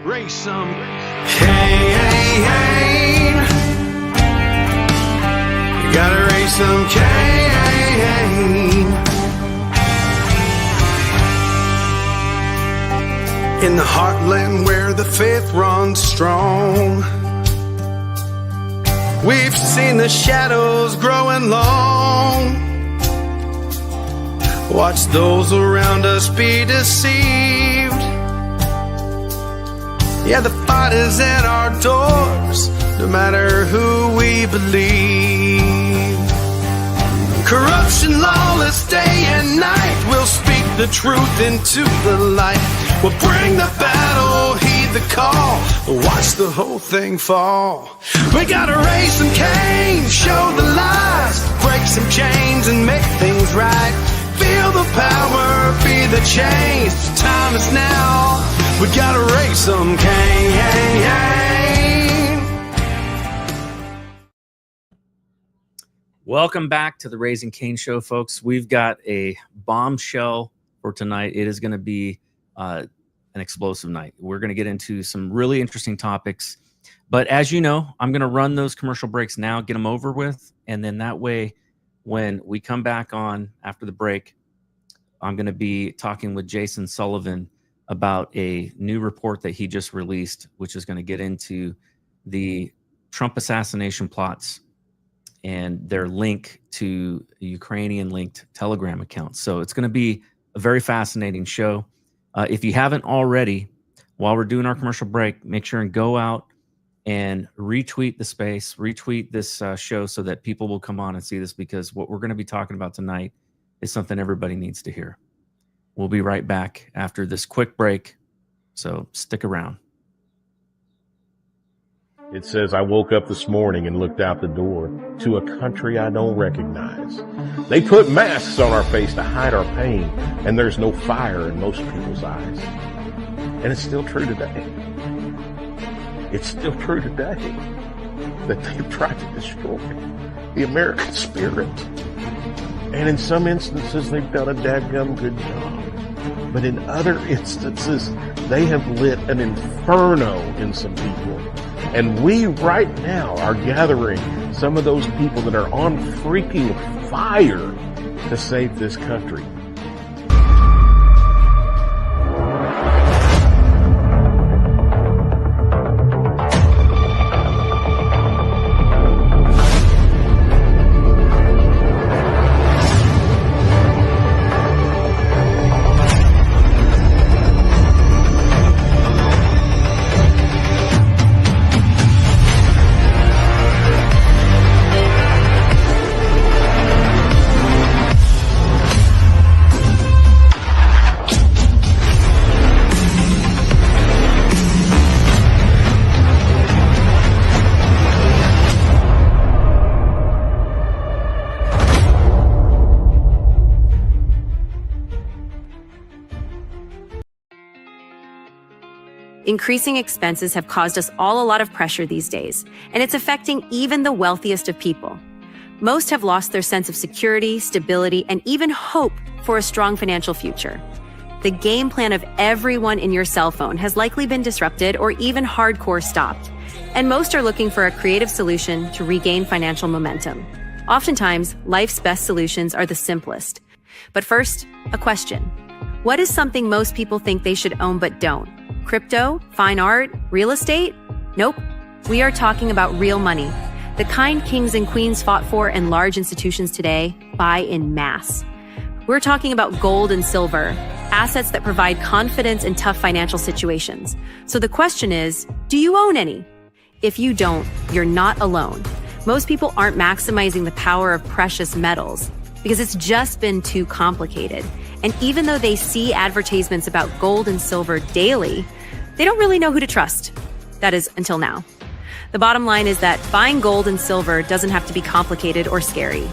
Raise some Cain. You gotta raise some Cain. In the heartland where the faith runs strong, we've seen the shadows growing long. Watch those around us be deceived. Yeah, the fight is at our doors, no matter who we believe. Corruption, lawless day and night, we'll speak the truth into the light. We'll bring the battle, heed the call, watch the whole thing fall. We gotta raise some Cain, show the lies, break some chains and make things right. Feel the power, be the change. Time is now. We gotta raise some Cain. Welcome back to the Raising Cain Show, folks. We've got a bombshell for tonight. It is going to be an explosive night. We're going to get into some really interesting topics. But as you know, I'm going to run those commercial breaks now, get them over with. And then that way, when we come back on after the break, I'm going to be talking with Jason Sullivan about a new report that he just released, which is going to get into the Trump assassination plots and their link to Ukrainian linked Telegram accounts. So it's going to be a very fascinating show. If you haven't already, while we're doing our commercial break, make sure and go out and retweet the space, retweet this show so that people will come on and see this, because what we're going to be talking about tonight is something everybody needs to hear. We'll be right back after this quick break, so stick around. It says, I woke up this morning and looked out the door to a country I don't recognize. They put masks on our face to hide our pain, and there's no fire in most people's eyes. And it's still true today. It's still true today that they've tried to destroy the American spirit. And in some instances, they've done a dadgum good job. But in other instances, they have lit an inferno in some people. And we right now are gathering some of those people that are on freaking fire to save this country. Increasing expenses have caused us all a lot of pressure these days, and it's affecting even the wealthiest of people. Most have lost their sense of security, stability, and even hope for a strong financial future. The game plan of everyone in your cell phone has likely been disrupted or even hardcore stopped, and most are looking for a creative solution to regain financial momentum. Oftentimes, life's best solutions are the simplest. But first, a question. What is something most people think they should own but don't? Crypto, fine art, real estate? Nope. We are talking about real money. The kind kings and queens fought for and large institutions today buy in mass. We're talking about gold and silver, assets that provide confidence in tough financial situations. So the question is, do you own any? If you don't, you're not alone. Most people aren't maximizing the power of precious metals because it's just been too complicated. And even though they see advertisements about gold and silver daily, they don't really know who to trust. That is, until now. The bottom line is that buying gold and silver doesn't have to be complicated or scary.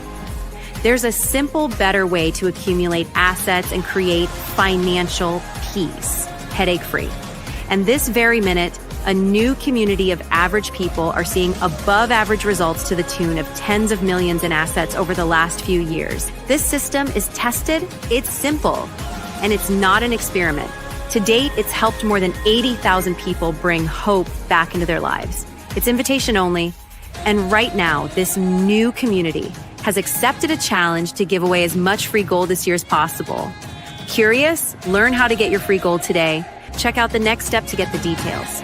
There's a simple, better way to accumulate assets and create financial peace, headache-free. And this very minute, a new community of average people are seeing above-average results to the tune of tens of millions in assets over the last few years. This system is tested, it's simple, and it's not an experiment. To date, it's helped more than 80,000 people bring hope back into their lives. It's invitation only. And right now, this new community has accepted a challenge to give away as much free gold this year as possible. Curious? Learn how to get your free gold today. Check out the next step to get the details.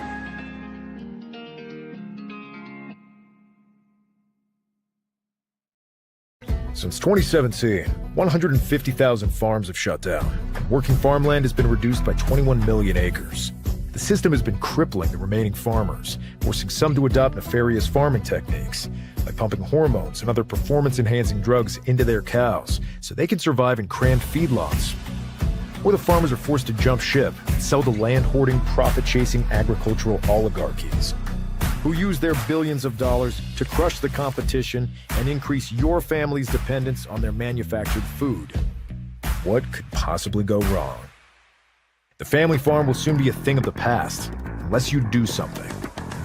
Since 2017, 150,000 farms have shut down, and working farmland has been reduced by 21 million acres. The system has been crippling the remaining farmers, forcing some to adopt nefarious farming techniques, like pumping hormones and other performance-enhancing drugs into their cows so they can survive in crammed feedlots. Or the farmers are forced to jump ship and sell to land-hoarding, profit-chasing agricultural oligarchies, who use their billions of dollars to crush the competition and increase your family's dependence on their manufactured food. What could possibly go wrong? The family farm will soon be a thing of the past, unless you do something.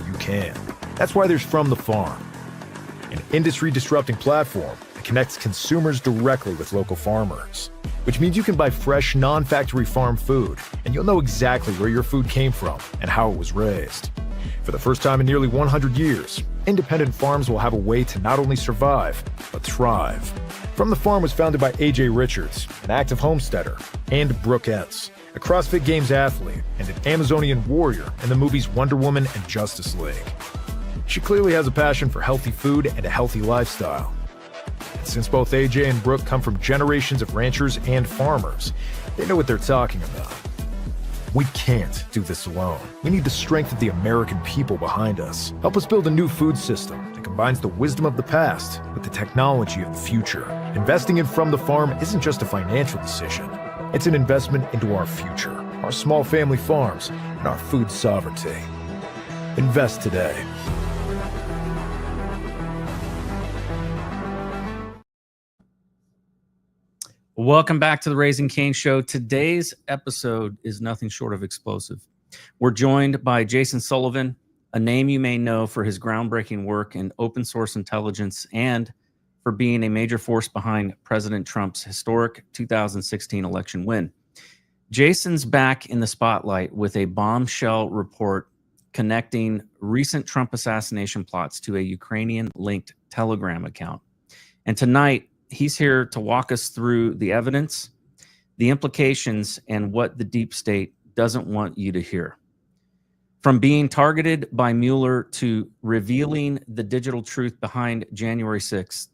You can. That's why there's From the Farm, an industry-disrupting platform that connects consumers directly with local farmers, which means you can buy fresh, non-factory farm food, and you'll know exactly where your food came from and how it was raised. For the first time in nearly 100 years, independent farms will have a way to not only survive, but thrive. From the Farm was founded by A.J. Richards, an active homesteader, and Brooke Etz, a CrossFit Games athlete and an Amazonian warrior in the movies Wonder Woman and Justice League. She clearly has a passion for healthy food and a healthy lifestyle. And since both AJ and Brooke come from generations of ranchers and farmers, they know what they're talking about. We can't do this alone. We need the strength of the American people behind us. Help us build a new food system that combines the wisdom of the past with the technology of the future. Investing in From the Farm isn't just a financial decision. It's an investment into our future, our small family farms, and our food sovereignty. Invest today. Welcome back to the Raising Cain Show. Today's episode is nothing short of explosive. We're joined by Jason Sullivan, a name you may know for his groundbreaking work in open source intelligence and for being a major force behind President Trump's historic 2016 election win. Jason's back in the spotlight with a bombshell report connecting recent Trump assassination plots to a Ukrainian-linked Telegram account. And tonight, he's here to walk us through the evidence, the implications, and what the deep state doesn't want you to hear. From being targeted by Mueller to revealing the digital truth behind January 6th,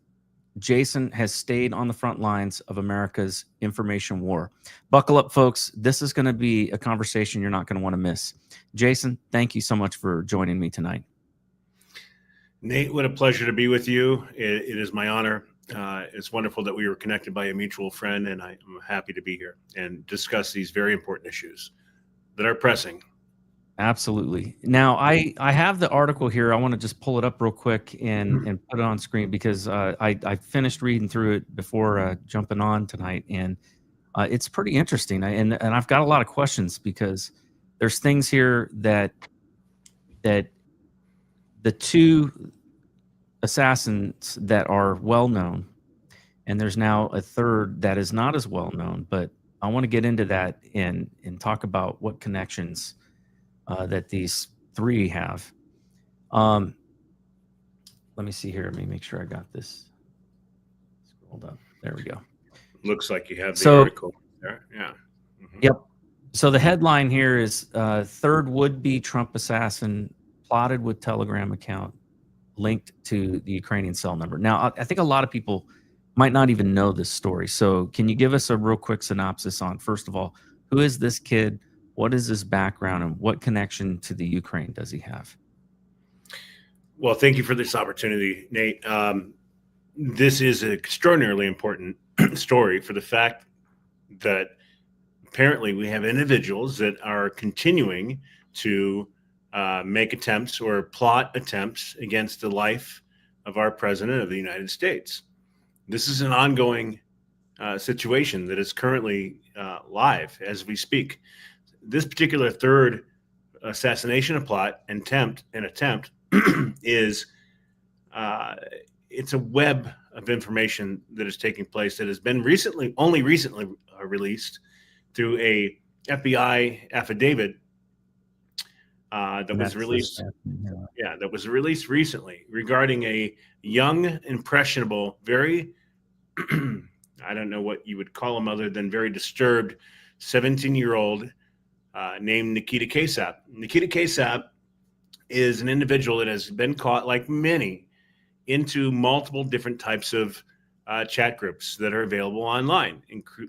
Jason has stayed on the front lines of America's information war. Buckle up, folks. This is going to be a conversation you're not going to want to miss. Jason, thank you so much for joining me tonight. Nate, what a pleasure to be with you. It is my honor. It's wonderful that we were connected by a mutual friend, and I'm happy to be here and discuss these very important issues that are pressing. Absolutely. Now, I have the article here. I want to just pull it up real quick and put it on screen because I finished reading through it before jumping on tonight, and it's pretty interesting. And I've got a lot of questions because there's things here that the two assassins that are well known, and there's now a third that is not as well known. But I want to get into that and talk about what connections that these three have. Let me see here. Let me make sure I got this scrolled up. There we go. Looks like you have the article there. Yeah. Mm-hmm. Yep. So the headline here is third would-be Trump assassin plotted with Telegram account linked to the Ukrainian cell number. Now, I think a lot of people might not even know this story. So can you give us a real quick synopsis on, first of all, who is this kid? What is his background, and what connection to the Ukraine does he have? Well, thank you for this opportunity, Nate. This is an extraordinarily important story for the fact that apparently we have individuals that are continuing to make attempts or plot attempts against the life of our president of the United States. This is an ongoing situation that is currently live as we speak. This particular third assassination plot and attempt is it's a web of information that is taking place that has been only recently released through a FBI affidavit that And was that's released. yeah. Yeah, that was released recently regarding a young, impressionable, very, I don't know what you would call him other than very disturbed 17-year-old named Nikita Kasap. Nikita Kasap is an individual that has been caught, like many, into multiple different types of chat groups that are available online,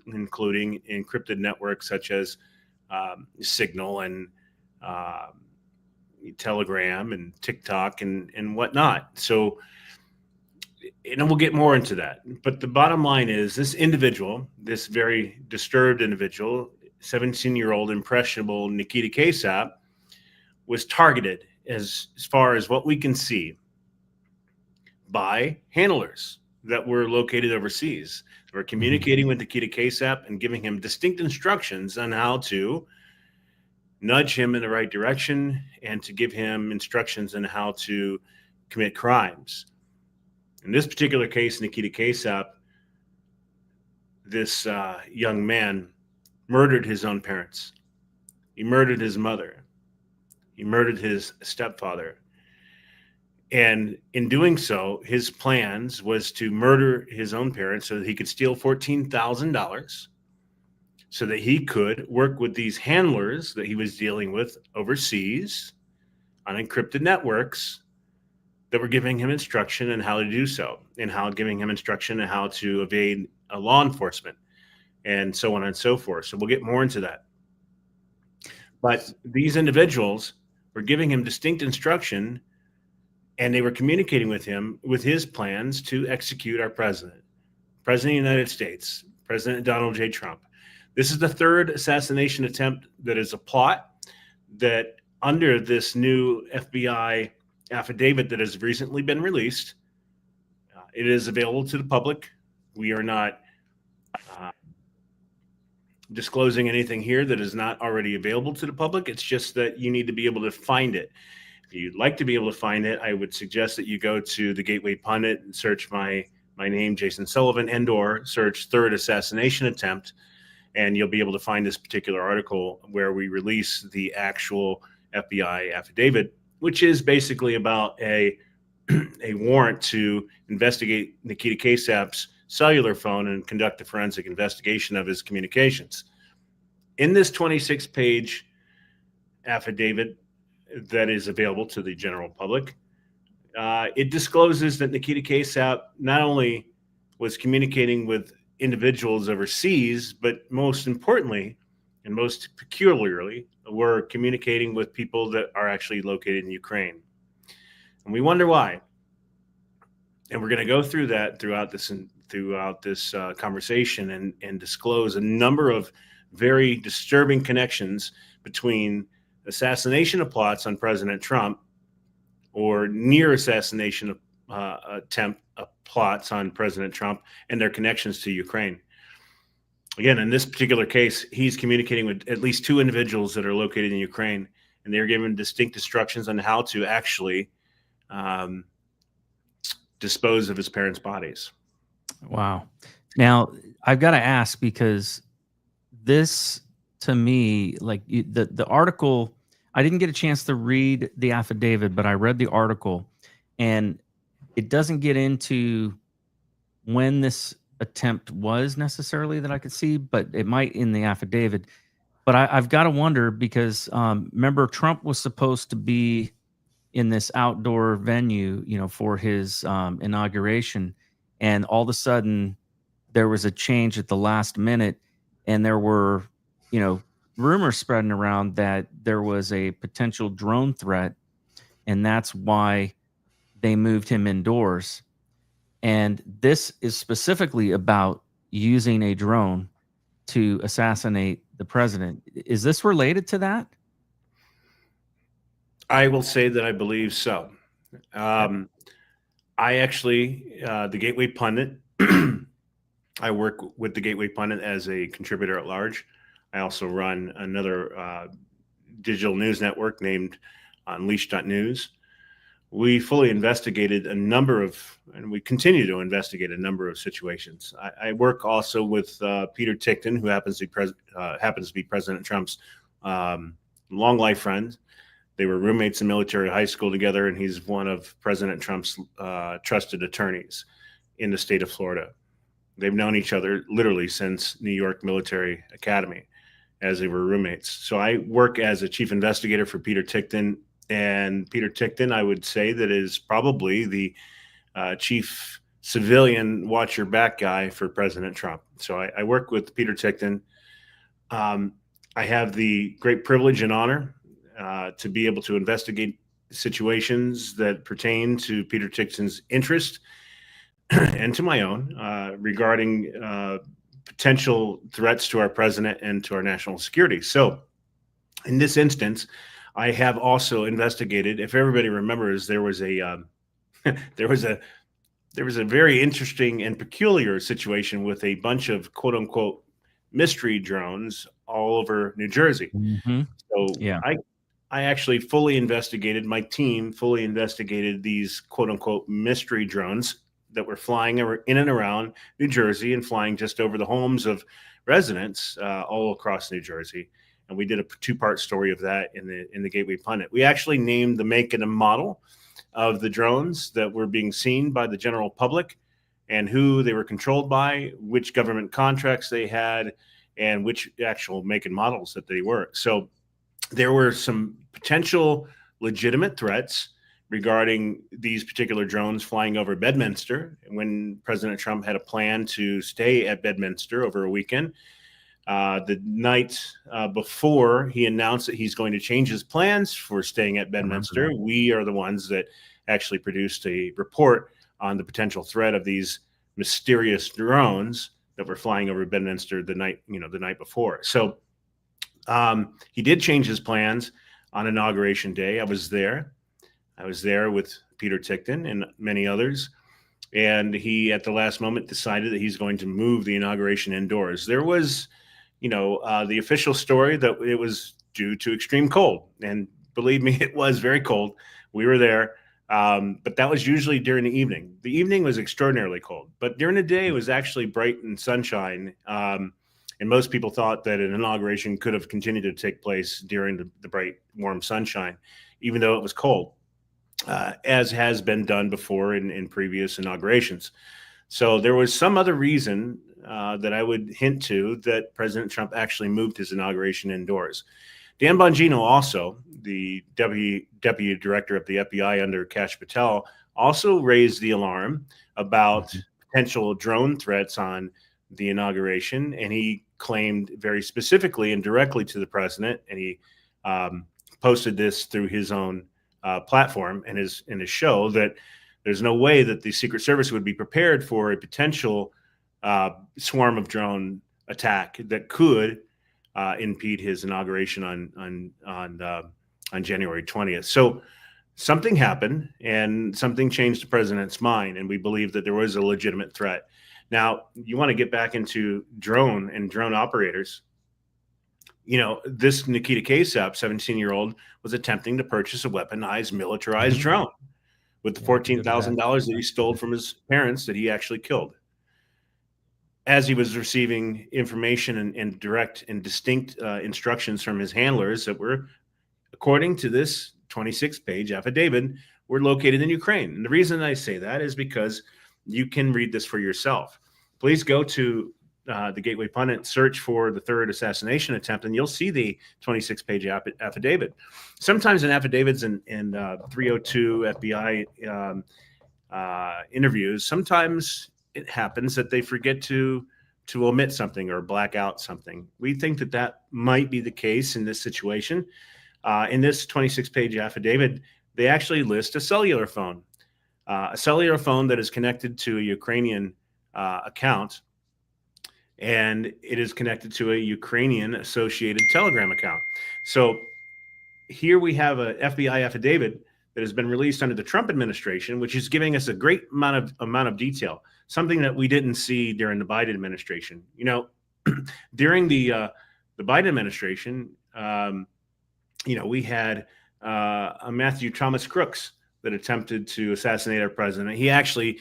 including encrypted networks such as Signal and Telegram and TikTok and whatnot. So, and we'll get more into that. But the bottom line is this individual, this very disturbed individual, 17-year-old impressionable Nikita Kasap, was targeted as far as what we can see by handlers that were located overseas. They were communicating with Nikita Kasap and giving him distinct instructions on how to nudge him in the right direction and to give him instructions on how to commit crimes. In this particular case, Nikita Kasap, this young man, murdered his own parents. He murdered his mother. He murdered his stepfather. And in doing so, his plans was to murder his own parents so that he could steal $14,000 so that he could work with these handlers that he was dealing with overseas on encrypted networks that were giving him instruction on how to do so, and how giving him instruction on how to evade law enforcement, and so on and so forth. So we'll get more into that. But these individuals were giving him distinct instruction, and they were communicating with him with his plans to execute our president of the United States, President Donald J. Trump. This is the third assassination attempt that is a plot that, under this new FBI affidavit that has recently been released, it is available to the public. We are not disclosing anything here that is not already available to the public. It's just that you need to be able to find it. If you'd like to be able to find it, I would suggest that you go to the Gateway Pundit and search my name, Jason Sullivan, and/or search third assassination attempt, and you'll be able to find this particular article where we release the actual FBI affidavit, which is basically about a warrant to investigate Nikita Kasap's cellular phone and conduct a forensic investigation of his communications. In this 26-page affidavit that is available to the general public, it discloses that Nikita Kasap not only was communicating with individuals overseas, but most importantly and most peculiarly, were communicating with people that are actually located in Ukraine. And we wonder why. And we're going to go through that throughout this conversation and disclose a number of very disturbing connections between assassination plots on President Trump, or near assassination attempt plots on President Trump, and their connections to Ukraine. Again, in this particular case, he's communicating with at least two individuals that are located in Ukraine, and they're given distinct instructions on how to actually dispose of his parents' bodies. Wow. Now, I've got to ask, because this, to me, like the article, I didn't get a chance to read the affidavit, but I read the article, and it doesn't get into when this attempt was necessarily that I could see, but it might in the affidavit. But I've got to wonder, because remember, Trump was supposed to be in this outdoor venue, for his inauguration, and all of a sudden there was a change at the last minute, and there were, rumors spreading around that there was a potential drone threat, and that's why they moved him indoors. And this is specifically about using a drone to assassinate the president. Is this related to that? I will say that I believe so. I actually, the Gateway Pundit, I work with the Gateway Pundit as a contributor at large. I also run another digital news network named Unleash.news, we fully investigated a number of, and we continue to investigate a number of situations. I work also with Peter Tickton, who happens to be President Trump's long life friend. They were roommates in military high school together, and he's one of President Trump's trusted attorneys in the state of Florida. They've known each other literally since New York Military Academy, as they were roommates. So I work as a chief investigator for Peter Tickton. And Peter Tickton, I would say, that is probably the chief civilian watch your back guy for President Trump. So I work with Peter Tickton. I have the great privilege and honor to be able to investigate situations that pertain to Peter Tickton's interest and to my own regarding potential threats to our president and to our national security. So in this instance, I have also investigated. If everybody remembers, there was a very interesting and peculiar situation with a bunch of quote unquote mystery drones all over New Jersey. Mm-hmm. So yeah, I actually fully investigated. My team fully investigated these quote unquote mystery drones that were flying in and around New Jersey and flying just over the homes of residents all across New Jersey. And we did a two-part story of that in the Gateway Pundit. We actually named the make and the model of the drones that were being seen by the general public and who they were controlled by, which government contracts they had, and which actual make and models that they were. So there were some potential legitimate threats regarding these particular drones flying over Bedminster when President Trump had a plan to stay at Bedminster over a weekend. The night before he announced that he's going to change his plans for staying at Bedminster, we are the ones that actually produced a report on the potential threat of these mysterious drones that were flying over Bedminster the night before. So he did change his plans on Inauguration Day. I was there with Peter Tickton and many others. And he, at the last moment, decided that he's going to move the inauguration indoors. There was the official story that it was due to extreme cold. And believe me, it was very cold. We were there. But that was usually during the evening. The evening was extraordinarily cold. But during the day, it was actually bright and sunshine. And most people thought that an inauguration could have continued to take place during the bright, warm sunshine, even though it was cold, as has been done before in previous inaugurations. So there was some other reason that I would hint to that President Trump actually moved his inauguration indoors. Dan Bongino, also the deputy director of the FBI under Kash Patel, also raised the alarm about potential drone threats on the inauguration, and he claimed very specifically and directly to the president, and he posted this through his own platform and in his show, that there's no way that the Secret Service would be prepared for a potential swarm of drone attack that could impede his inauguration on January 20th. So something happened and something changed the president's mind, and we believe that there was a legitimate threat. Now, you want to get back into drone and drone operators. This Nikita Kasap, 17-year-old, was attempting to purchase a weaponized, militarized drone with the $14,000 that he stole from his parents that he actually killed. As he was receiving information and direct and distinct instructions from his handlers that were, according to this 26-page affidavit, were located in Ukraine. And the reason I say that is because you can read this for yourself. Please go to the Gateway Pundit, search for the third assassination attempt, and you'll see the 26-page affidavit. Sometimes in affidavits and 302 FBI interviews, sometimes it happens that they forget to omit something or black out something. We think that might be the case in this situation. In this 26-page affidavit, they actually list a cellular phone that is connected to a Ukrainian account, and it is connected to a Ukrainian associated Telegram account. So here we have a FBI affidavit that has been released under the Trump administration, which is giving us a great amount of detail, something that we didn't see during the Biden administration. During the Biden administration, we had a Matthew Thomas Crooks that attempted to assassinate our president. He actually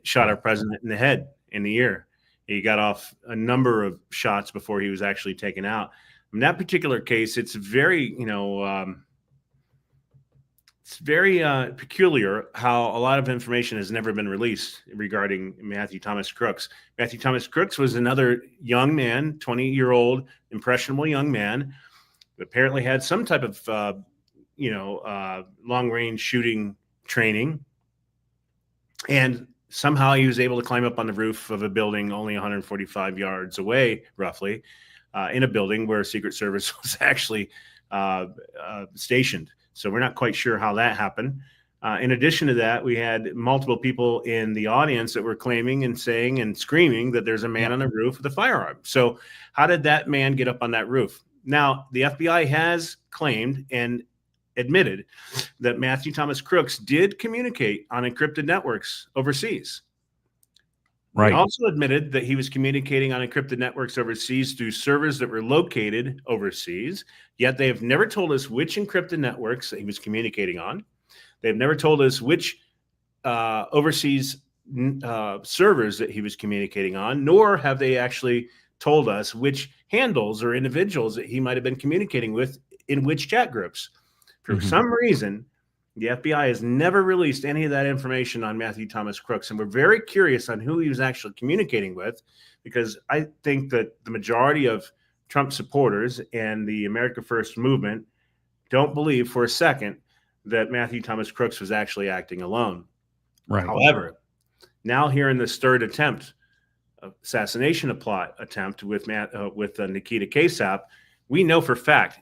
shot our president in the head, in the ear. He got off a number of shots before he was actually taken out. In that particular case, it's very, it's very peculiar how a lot of information has never been released regarding Matthew Thomas Crooks. Matthew Thomas Crooks was another young man, 20-year-old, impressionable young man, who apparently had some type of, long-range shooting training. And somehow he was able to climb up on the roof of a building only 145 yards away, roughly, in a building where Secret Service was actually stationed. So we're not quite sure how that happened. In addition to that, we had multiple people in the audience that were claiming and saying and screaming that there's a man on the roof with a firearm. So how did that man get up on that roof? Now, the FBI has claimed and admitted that Matthew Thomas Crooks did communicate on encrypted networks overseas. Right. He also admitted that he was communicating on encrypted networks overseas through servers that were located overseas, yet they have never told us which encrypted networks that he was communicating on. They've never told us which overseas servers that he was communicating on, nor have they actually told us which handles or individuals that he might have been communicating with in which chat groups. For some reason, the FBI has never released any of that information on Matthew Thomas Crooks, and we're very curious on who he was actually communicating with, because I think that the majority of Trump supporters and the America First movement don't believe for a second that Matthew Thomas Crooks was actually acting alone. Right. However, now here in this third attempt, assassination plot attempt with Nikita Kasap, we know for fact,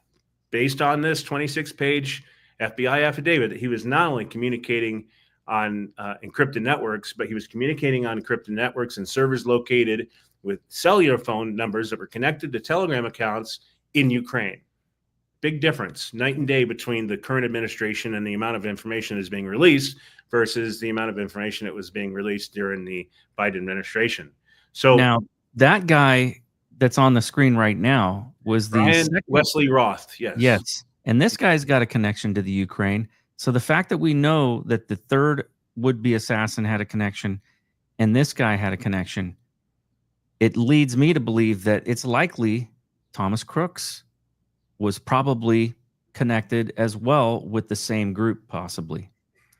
based on this 26-page FBI affidavit, that he was not only communicating on encrypted networks, but he was communicating on encrypted networks and servers located with cellular phone numbers that were connected to Telegram accounts in Ukraine. Big difference, night and day, between the current administration and the amount of information that is being released versus the amount of information that was being released during the Biden administration. So now that guy that's on the screen right now was the Wesley Roth. Yes. Yes. And this guy's got a connection to the Ukraine. So the fact that we know that the third would-be assassin had a connection and this guy had a connection, it leads me to believe that it's likely Thomas Crooks was probably connected as well with the same group, possibly.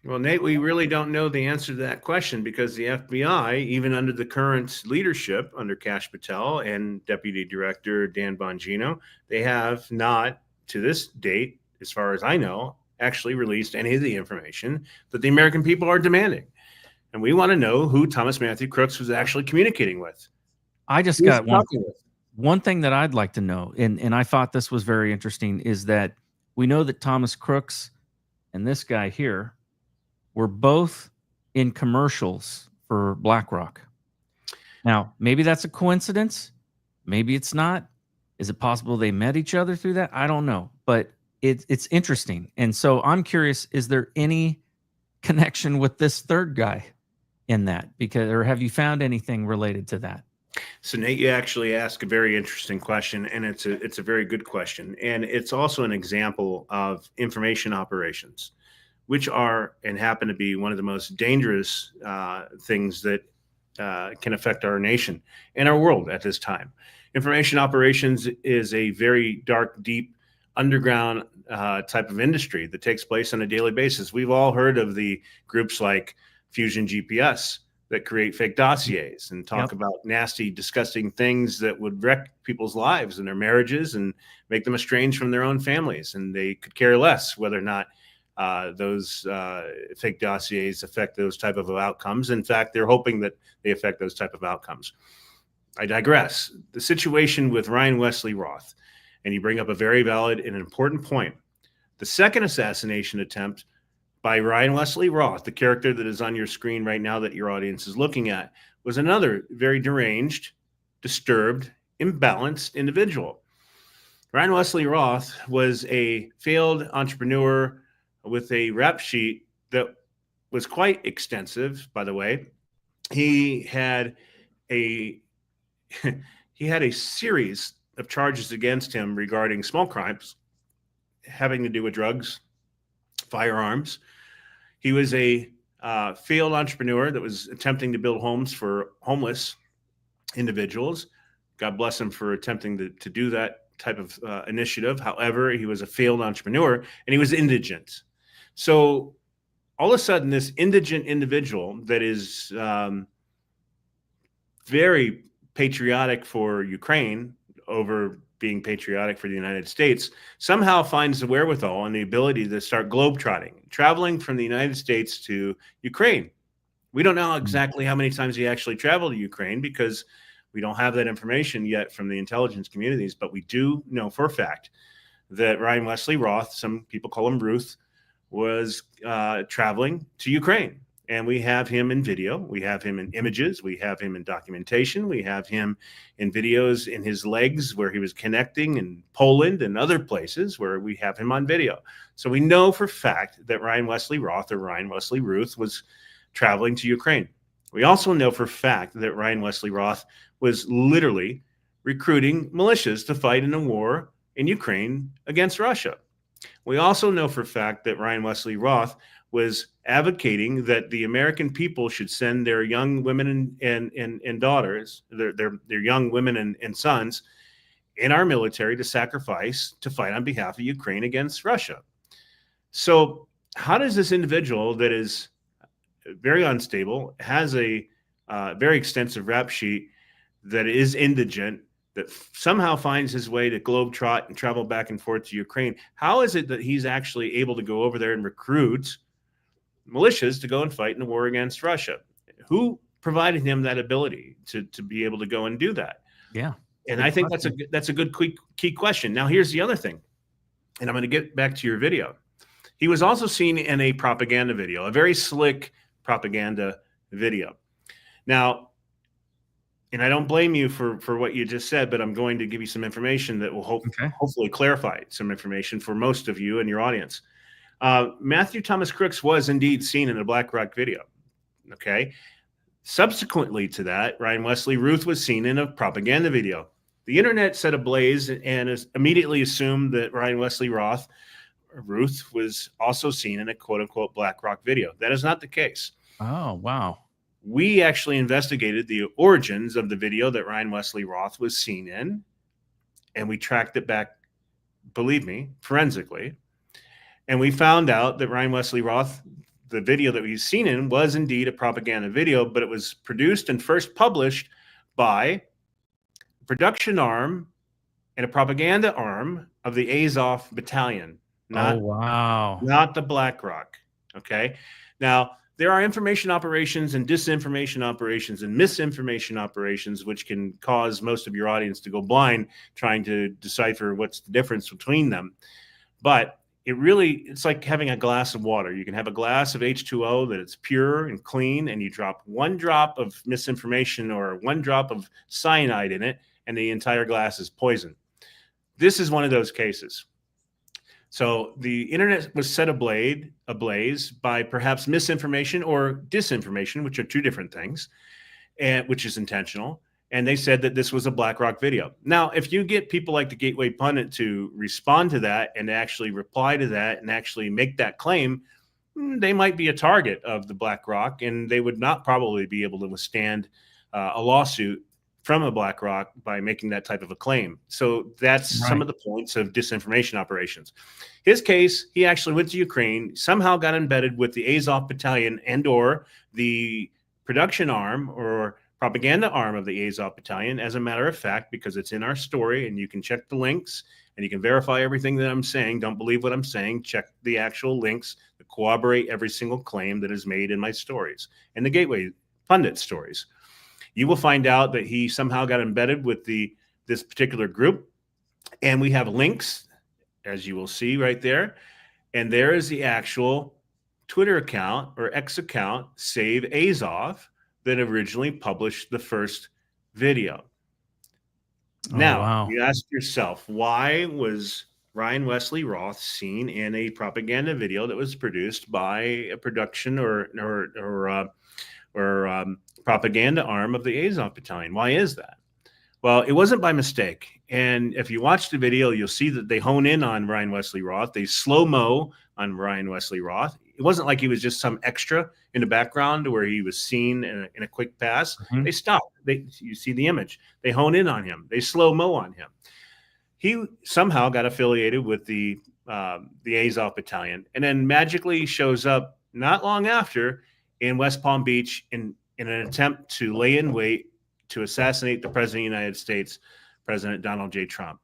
Well, Nate, we really don't know the answer to that question, because the FBI, even under the current leadership under Kash Patel and Deputy Director Dan Bongino, they have not, to this date, as far as I know, actually released any of the information that the American people are demanding. And we want to know who Thomas Matthew Crooks was actually communicating with. I just got one thing that I'd like to know, and I thought this was very interesting, is that we know that Thomas Crooks and this guy here were both in commercials for BlackRock. Now, maybe that's a coincidence. Maybe it's not. Is it possible they met each other through that? I don't know, but it's interesting. And so I'm curious, is there any connection with this third guy in that? Or have you found anything related to that? So Nate, you actually ask a very interesting question, and it's a very good question. And it's also an example of information operations, which are and happen to be one of the most dangerous things that can affect our nation and our world at this time. Information operations is a very dark, deep, underground type of industry that takes place on a daily basis. We've all heard of the groups like Fusion GPS that create fake dossiers and talk about nasty, disgusting things that would wreck people's lives and their marriages and make them estranged from their own families. And they could care less whether or not those fake dossiers affect those type of outcomes. In fact, they're hoping that they affect those type of outcomes. I digress. The situation with Ryan Wesley Roth, and you bring up a very valid and important point. The second assassination attempt by Ryan Wesley Roth, the character that is on your screen right now that your audience is looking at, was another very deranged, disturbed, imbalanced individual. Ryan Wesley Roth was a failed entrepreneur with a rap sheet that was quite extensive, by the way. He had a series of charges against him regarding small crimes having to do with drugs, firearms. He was a failed entrepreneur that was attempting to build homes for homeless individuals. God bless him for attempting to do that type of initiative. However, he was a failed entrepreneur and he was indigent. So all of a sudden, this indigent individual that is very patriotic for Ukraine over being patriotic for the United States somehow finds the wherewithal and the ability to start globetrotting, traveling from the United States to Ukraine. We don't know exactly how many times he actually traveled to Ukraine because we don't have that information yet from the intelligence communities, but we do know for a fact that Ryan Wesley Roth, some people call him Ruth, was traveling to Ukraine. And we have him in video, we have him in images, we have him in documentation, we have him in videos in his legs where he was connecting in Poland and other places where we have him on video. So we know for fact that Ryan Wesley Roth or Ryan Wesley Ruth was traveling to Ukraine. We also know for fact that Ryan Wesley Roth was literally recruiting militias to fight in a war in Ukraine against Russia. We also know for a fact that Ryan Wesley Roth was advocating that the American people should send their young women and daughters, their young women and sons in our military to sacrifice to fight on behalf of Ukraine against Russia. So how does this individual that is very unstable, has a very extensive rap sheet, that is indigent, that somehow finds his way to globetrot and travel back and forth to Ukraine, how is it that he's actually able to go over there and recruit militias to go and fight in the war against Russia? Who provided him that ability to be able to go and do that? Yeah. And I think that's a good key question. Now, here's the other thing, and I'm going to get back to your video. He was also seen in a propaganda video, a very slick propaganda video. Now, and I don't blame you for what you just said, but I'm going to give you some information that will hopefully clarify some information for most of you and your audience. Matthew Thomas Crooks was indeed seen in a BlackRock video. Okay. Subsequently to that, Ryan Wesley Ruth was seen in a propaganda video. The internet set ablaze and immediately assumed that Ryan Wesley Ruth was also seen in a quote unquote BlackRock video. That is not the case. Oh, wow. We actually investigated the origins of the video that Ryan Wesley Roth was seen in, and we tracked it back, believe me, forensically. And we found out that Ryan Wesley Roth, the video that we've seen in, was indeed a propaganda video, but it was produced and first published by a production arm and a propaganda arm of the Azov Battalion. Not the BlackRock. Okay. Now, there are information operations and disinformation operations and misinformation operations, which can cause most of your audience to go blind trying to decipher what's the difference between them. But it's like having a glass of water. You can have a glass of H2O that it's pure and clean, and you drop one drop of misinformation or one drop of cyanide in it, and the entire glass is poison. This is one of those cases. So the internet was set ablaze by perhaps misinformation or disinformation, which are two different things, and which is intentional. And they said that this was a BlackRock video. Now, if you get people like the Gateway Pundit to respond to that and actually reply to that and actually make that claim, they might be a target of the BlackRock, and they would not probably be able to withstand a lawsuit from a BlackRock by making that type of a claim. So that's some of the points of disinformation operations. His case, he actually went to Ukraine, somehow got embedded with the Azov Battalion and or the production arm or propaganda arm of the Azov Battalion. As a matter of fact, because it's in our story and you can check the links and you can verify everything that I'm saying. Don't believe what I'm saying. Check the actual links that corroborate every single claim that is made in my stories and the Gateway Pundit stories. You will find out that he somehow got embedded with this particular group. And we have links, as you will see right there. And there is the actual Twitter account or X account, Save Azov, that originally published the first video. Now, you ask yourself, why was Ryan Wesley Roth seen in a propaganda video that was produced by a production or propaganda arm of the Azov Battalion? Why is that? Well, it wasn't by mistake. And if you watch the video, you'll see that they hone in on Ryan Wesley Roth. They slow-mo on Ryan Wesley Roth. It wasn't like he was just some extra in the background where he was seen in a quick pass. Mhm. They stopped. You see the image. They hone in on him. They slow-mo on him. He somehow got affiliated with the Azov Battalion, and then magically shows up not long after in West Palm Beach in an attempt to lay in wait to assassinate the President of the United States, President Donald J. Trump.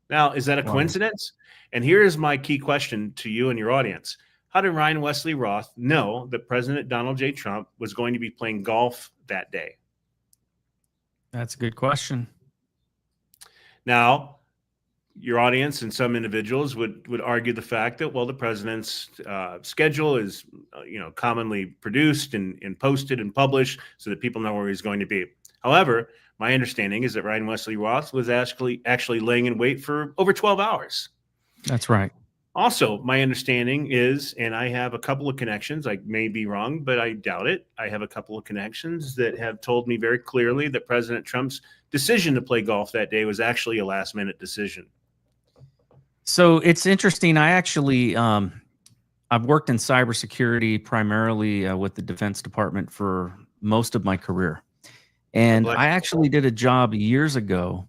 Now, is that a coincidence? And here is my key question to you and your audience. How did Ryan Wesley Roth know that President Donald J. Trump was going to be playing golf that day? That's a good question. Now, your audience and some individuals would argue the fact that, well, the president's schedule is, commonly produced and posted and published so that people know where he's going to be. However, my understanding is that Ryan Wesley Roth was actually laying in wait for over 12 hours. That's right. Also, my understanding is, and I have a couple of connections, I may be wrong, but I doubt it. I have a couple of connections that have told me very clearly that President Trump's decision to play golf that day was actually a last-minute decision. So it's interesting. I actually, I've worked in cybersecurity primarily with the Defense Department for most of my career. And I actually did a job years ago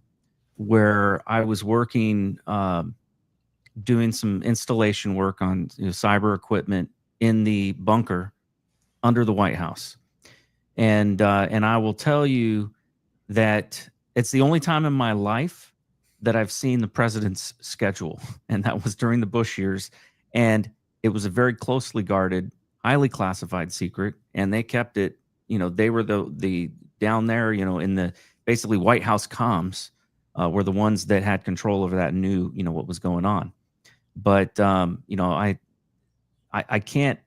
where I was working, doing some installation work on cyber equipment in the bunker under the White House. And I will tell you that it's the only time in my life that I've seen the president's schedule, and that was during the Bush years. And it was a very closely guarded, highly classified secret, and they kept it, they were the down there, in the basically White House comms were the ones that had control over that and knew, what was going on. But, I can't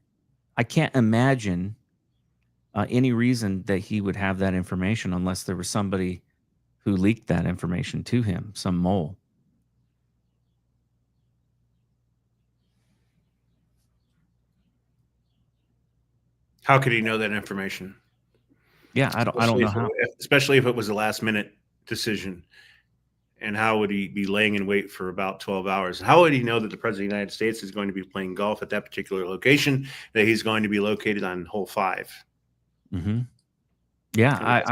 imagine any reason that he would have that information unless there was somebody who leaked that information to him, some mole. How could he know that information? Yeah, I don't know how. Especially if it was a last-minute decision. And how would he be laying in wait for about 12 hours? How would he know that the President of the United States is going to be playing golf at that particular location, that he's going to be located on hole 5? Mm-hmm. Yeah,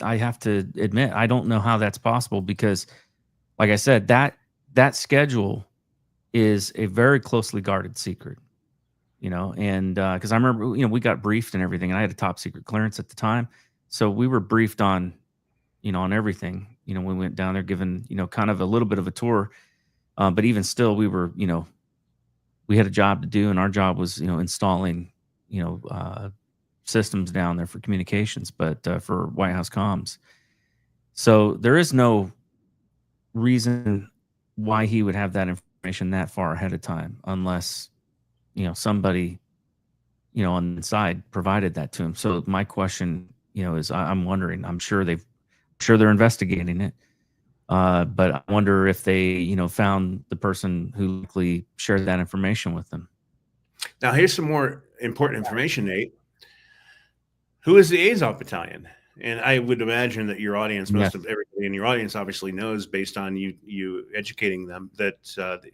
I have to admit, I don't know how that's possible because, like I said, that schedule is a very closely guarded secret, and because I remember, we got briefed and everything, and I had a top secret clearance at the time. So we were briefed on, on everything, we went down there given, kind of a little bit of a tour. But even still, we were, we had a job to do, and our job was, installing, systems down there for communications, but for White House comms. So there is no reason why he would have that information that far ahead of time, unless, somebody, on the side provided that to him. So my question, is I'm wondering, I'm sure they're investigating it. But I wonder if they, found the person who likely shared that information with them. Now, here's some more important information, Nate. Who is the Azov Battalion? And I would imagine that your audience, most of everybody in your audience obviously knows based on you educating them that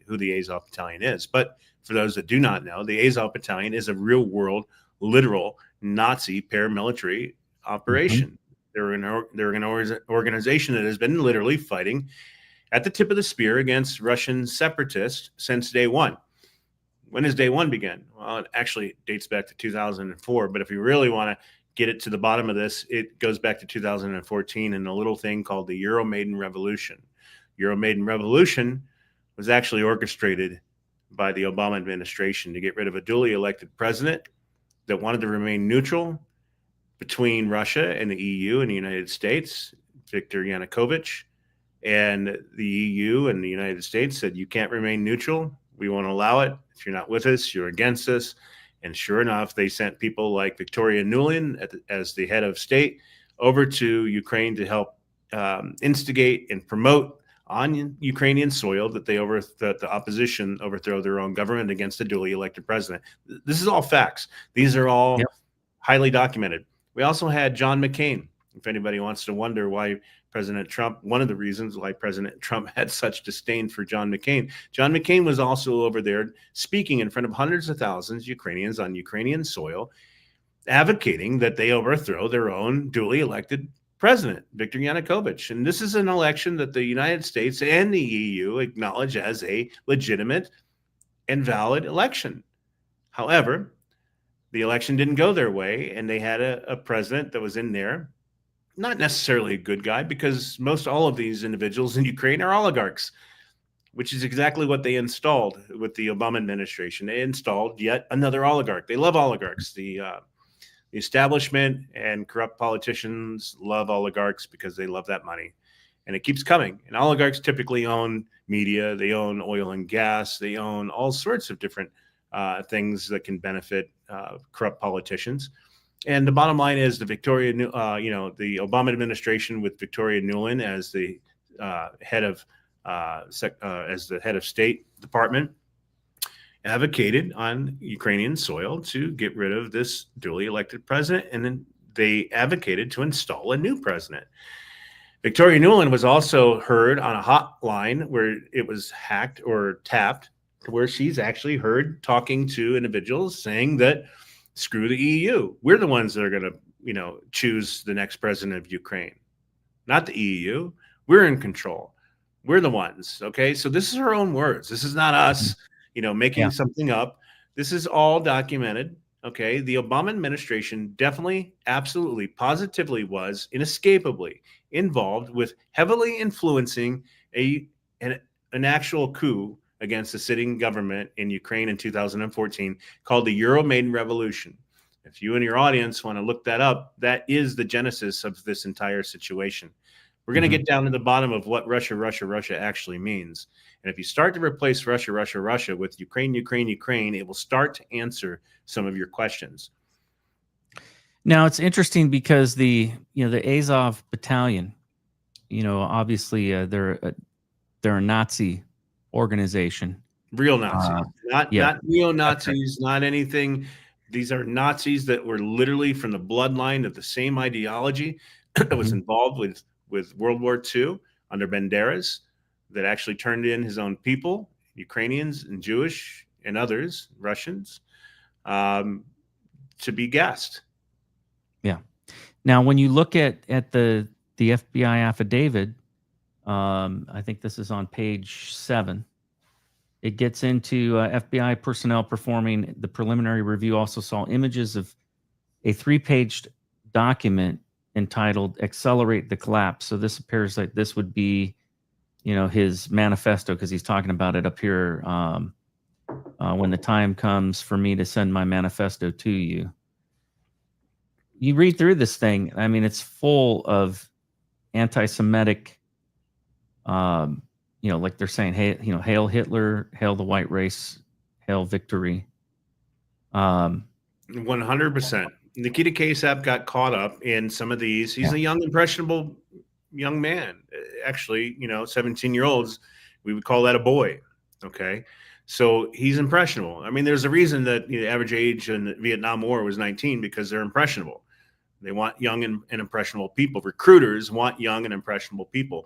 who the Azov Battalion is. But for those that do not know, the Azov Battalion is a real world, literal Nazi paramilitary operation. Mm-hmm. They're an organization that has been literally fighting at the tip of the spear against Russian separatists since day one. When does day one begin? Well, it actually dates back to 2004. But if you really want to get it to the bottom of this, it goes back to 2014 and a little thing called the Euromaidan Revolution. Euromaidan Revolution was actually orchestrated by the Obama administration to get rid of a duly elected president that wanted to remain neutral between Russia and the EU and the United States, Viktor Yanukovych. And the EU and the United States said, you can't remain neutral. We won't allow it. If you're not with us, you're against us. And sure enough, they sent people like Victoria Nuland as the head of state over to Ukraine to help instigate and promote on Ukrainian soil that the opposition overthrow their own government against a duly elected president. This is all facts. These are all highly documented. We also had John McCain. If anybody wants to wonder why President Trump, one of the reasons why President Trump had such disdain for John McCain. John McCain was also over there speaking in front of hundreds of thousands of Ukrainians on Ukrainian soil, advocating that they overthrow their own duly elected president, Viktor Yanukovych. And this is an election that the United States and the EU acknowledge as a legitimate and valid election. However, the election didn't go their way, and they had a president that was in there, not necessarily a good guy, because most all of these individuals in Ukraine are oligarchs, which is exactly what they installed with the Obama administration. They installed yet another oligarch. They love oligarchs. The establishment and corrupt politicians love oligarchs because they love that money, and it keeps coming. And oligarchs typically own media, they own oil and gas, they own all sorts of different things that can benefit corrupt politicians. And the bottom line is the the Obama administration with Victoria Nuland as the head of State Department advocated on Ukrainian soil to get rid of this duly elected president, and then they advocated to install a new president. Victoria Nuland was also heard on a hotline where it was hacked or tapped, to where she's actually heard talking to individuals saying that screw the EU. We're the ones that are going to, choose the next president of Ukraine, not the EU. We're in control. We're the ones. Okay. So this is her own words. This is not us, making something up. This is all documented. Okay. The Obama administration definitely, absolutely, positively was inescapably involved with heavily influencing an actual coup against the sitting government in Ukraine in 2014 called the Euromaidan Revolution. If you and your audience want to look that up, that is the genesis of this entire situation. We're going to get down to the bottom of what Russia actually means. And if you start to replace Russia with Ukraine, it will start to answer some of your questions. Now, it's interesting because the Azov battalion, obviously they're a Nazi organization. Real Nazis, not neo-Nazis, not anything. These are Nazis that were literally from the bloodline of the same ideology that was involved with World War II under Banderas, that actually turned in his own people, Ukrainians and Jewish and others, Russians, to be gassed. Yeah. Now, when you look at the FBI affidavit, I think this is on page 7. It gets into FBI personnel performing the preliminary review also saw images of a 3-page document entitled "Accelerate the Collapse." So this appears like this would be, his manifesto, because he's talking about it up here. When the time comes for me to send my manifesto to you. You read through this thing. I mean, it's full of anti-Semitic. Like they're saying, hey, hail Hitler, hail the white race, hail victory. 100%. Nikita Kasap got caught up in some of these. He's a young, impressionable young man. Actually, 17-year-olds, we would call that a boy. Okay. So he's impressionable. I mean, there's a reason that the average age in the Vietnam War was 19, because they're impressionable. They want young and impressionable people. Recruiters want young and impressionable people.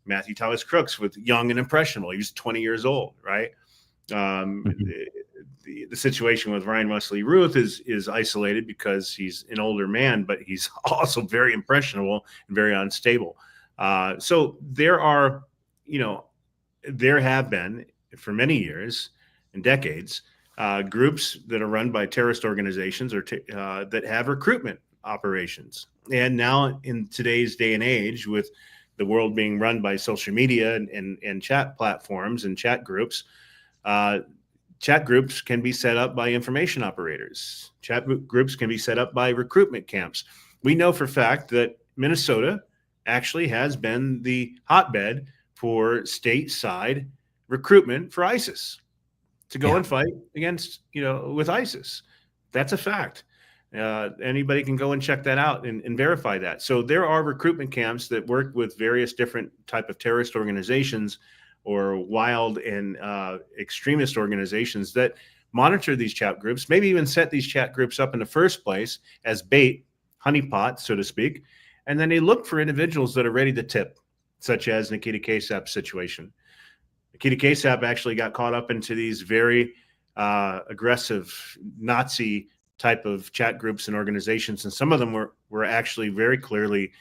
Matthew Thomas Crooks was young and impressionable. He was 20 years old, right? The situation with Ryan Wesley Ruth is isolated because he's an older man, but he's also very impressionable and very unstable. So there have been for many years and decades groups that are run by terrorist organizations or that have recruitment operations. And now in today's day and age, with the world being run by social media and chat platforms and chat groups can be set up by information operators. Chat groups can be set up by recruitment camps. We know for a fact that Minnesota actually has been the hotbed for stateside recruitment for ISIS to go and fight against, with ISIS. That's a fact. Anybody can go and check that out and verify that. So there are recruitment camps that work with various different type of terrorist organizations or wild and extremist organizations that monitor these chat groups, maybe even set these chat groups up in the first place as bait, honeypot, so to speak, And then they look for individuals that are ready to tip, such as Nikita Kasap's situation. Nikita Kasap actually got caught up into these very aggressive Nazi type of chat groups and organizations. And some of them were actually very clearly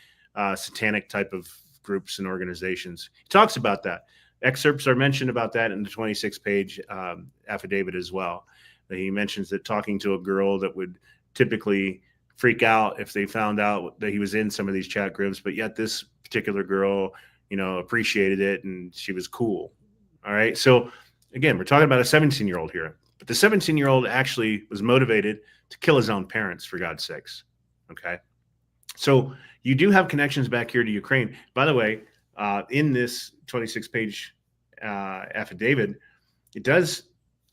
satanic type of groups and organizations. He talks about that. Excerpts are mentioned about that in the 26-page affidavit as well. He mentions that talking to a girl that would typically freak out if they found out that he was in some of these chat groups, but yet this particular girl, appreciated it and she was cool. All right. So again, we're talking about a 17-year-old here, but the 17-year-old actually was motivated to kill his own parents, for God's sakes. Okay. So you do have connections back here to Ukraine. By the way, in this 26-page affidavit, it does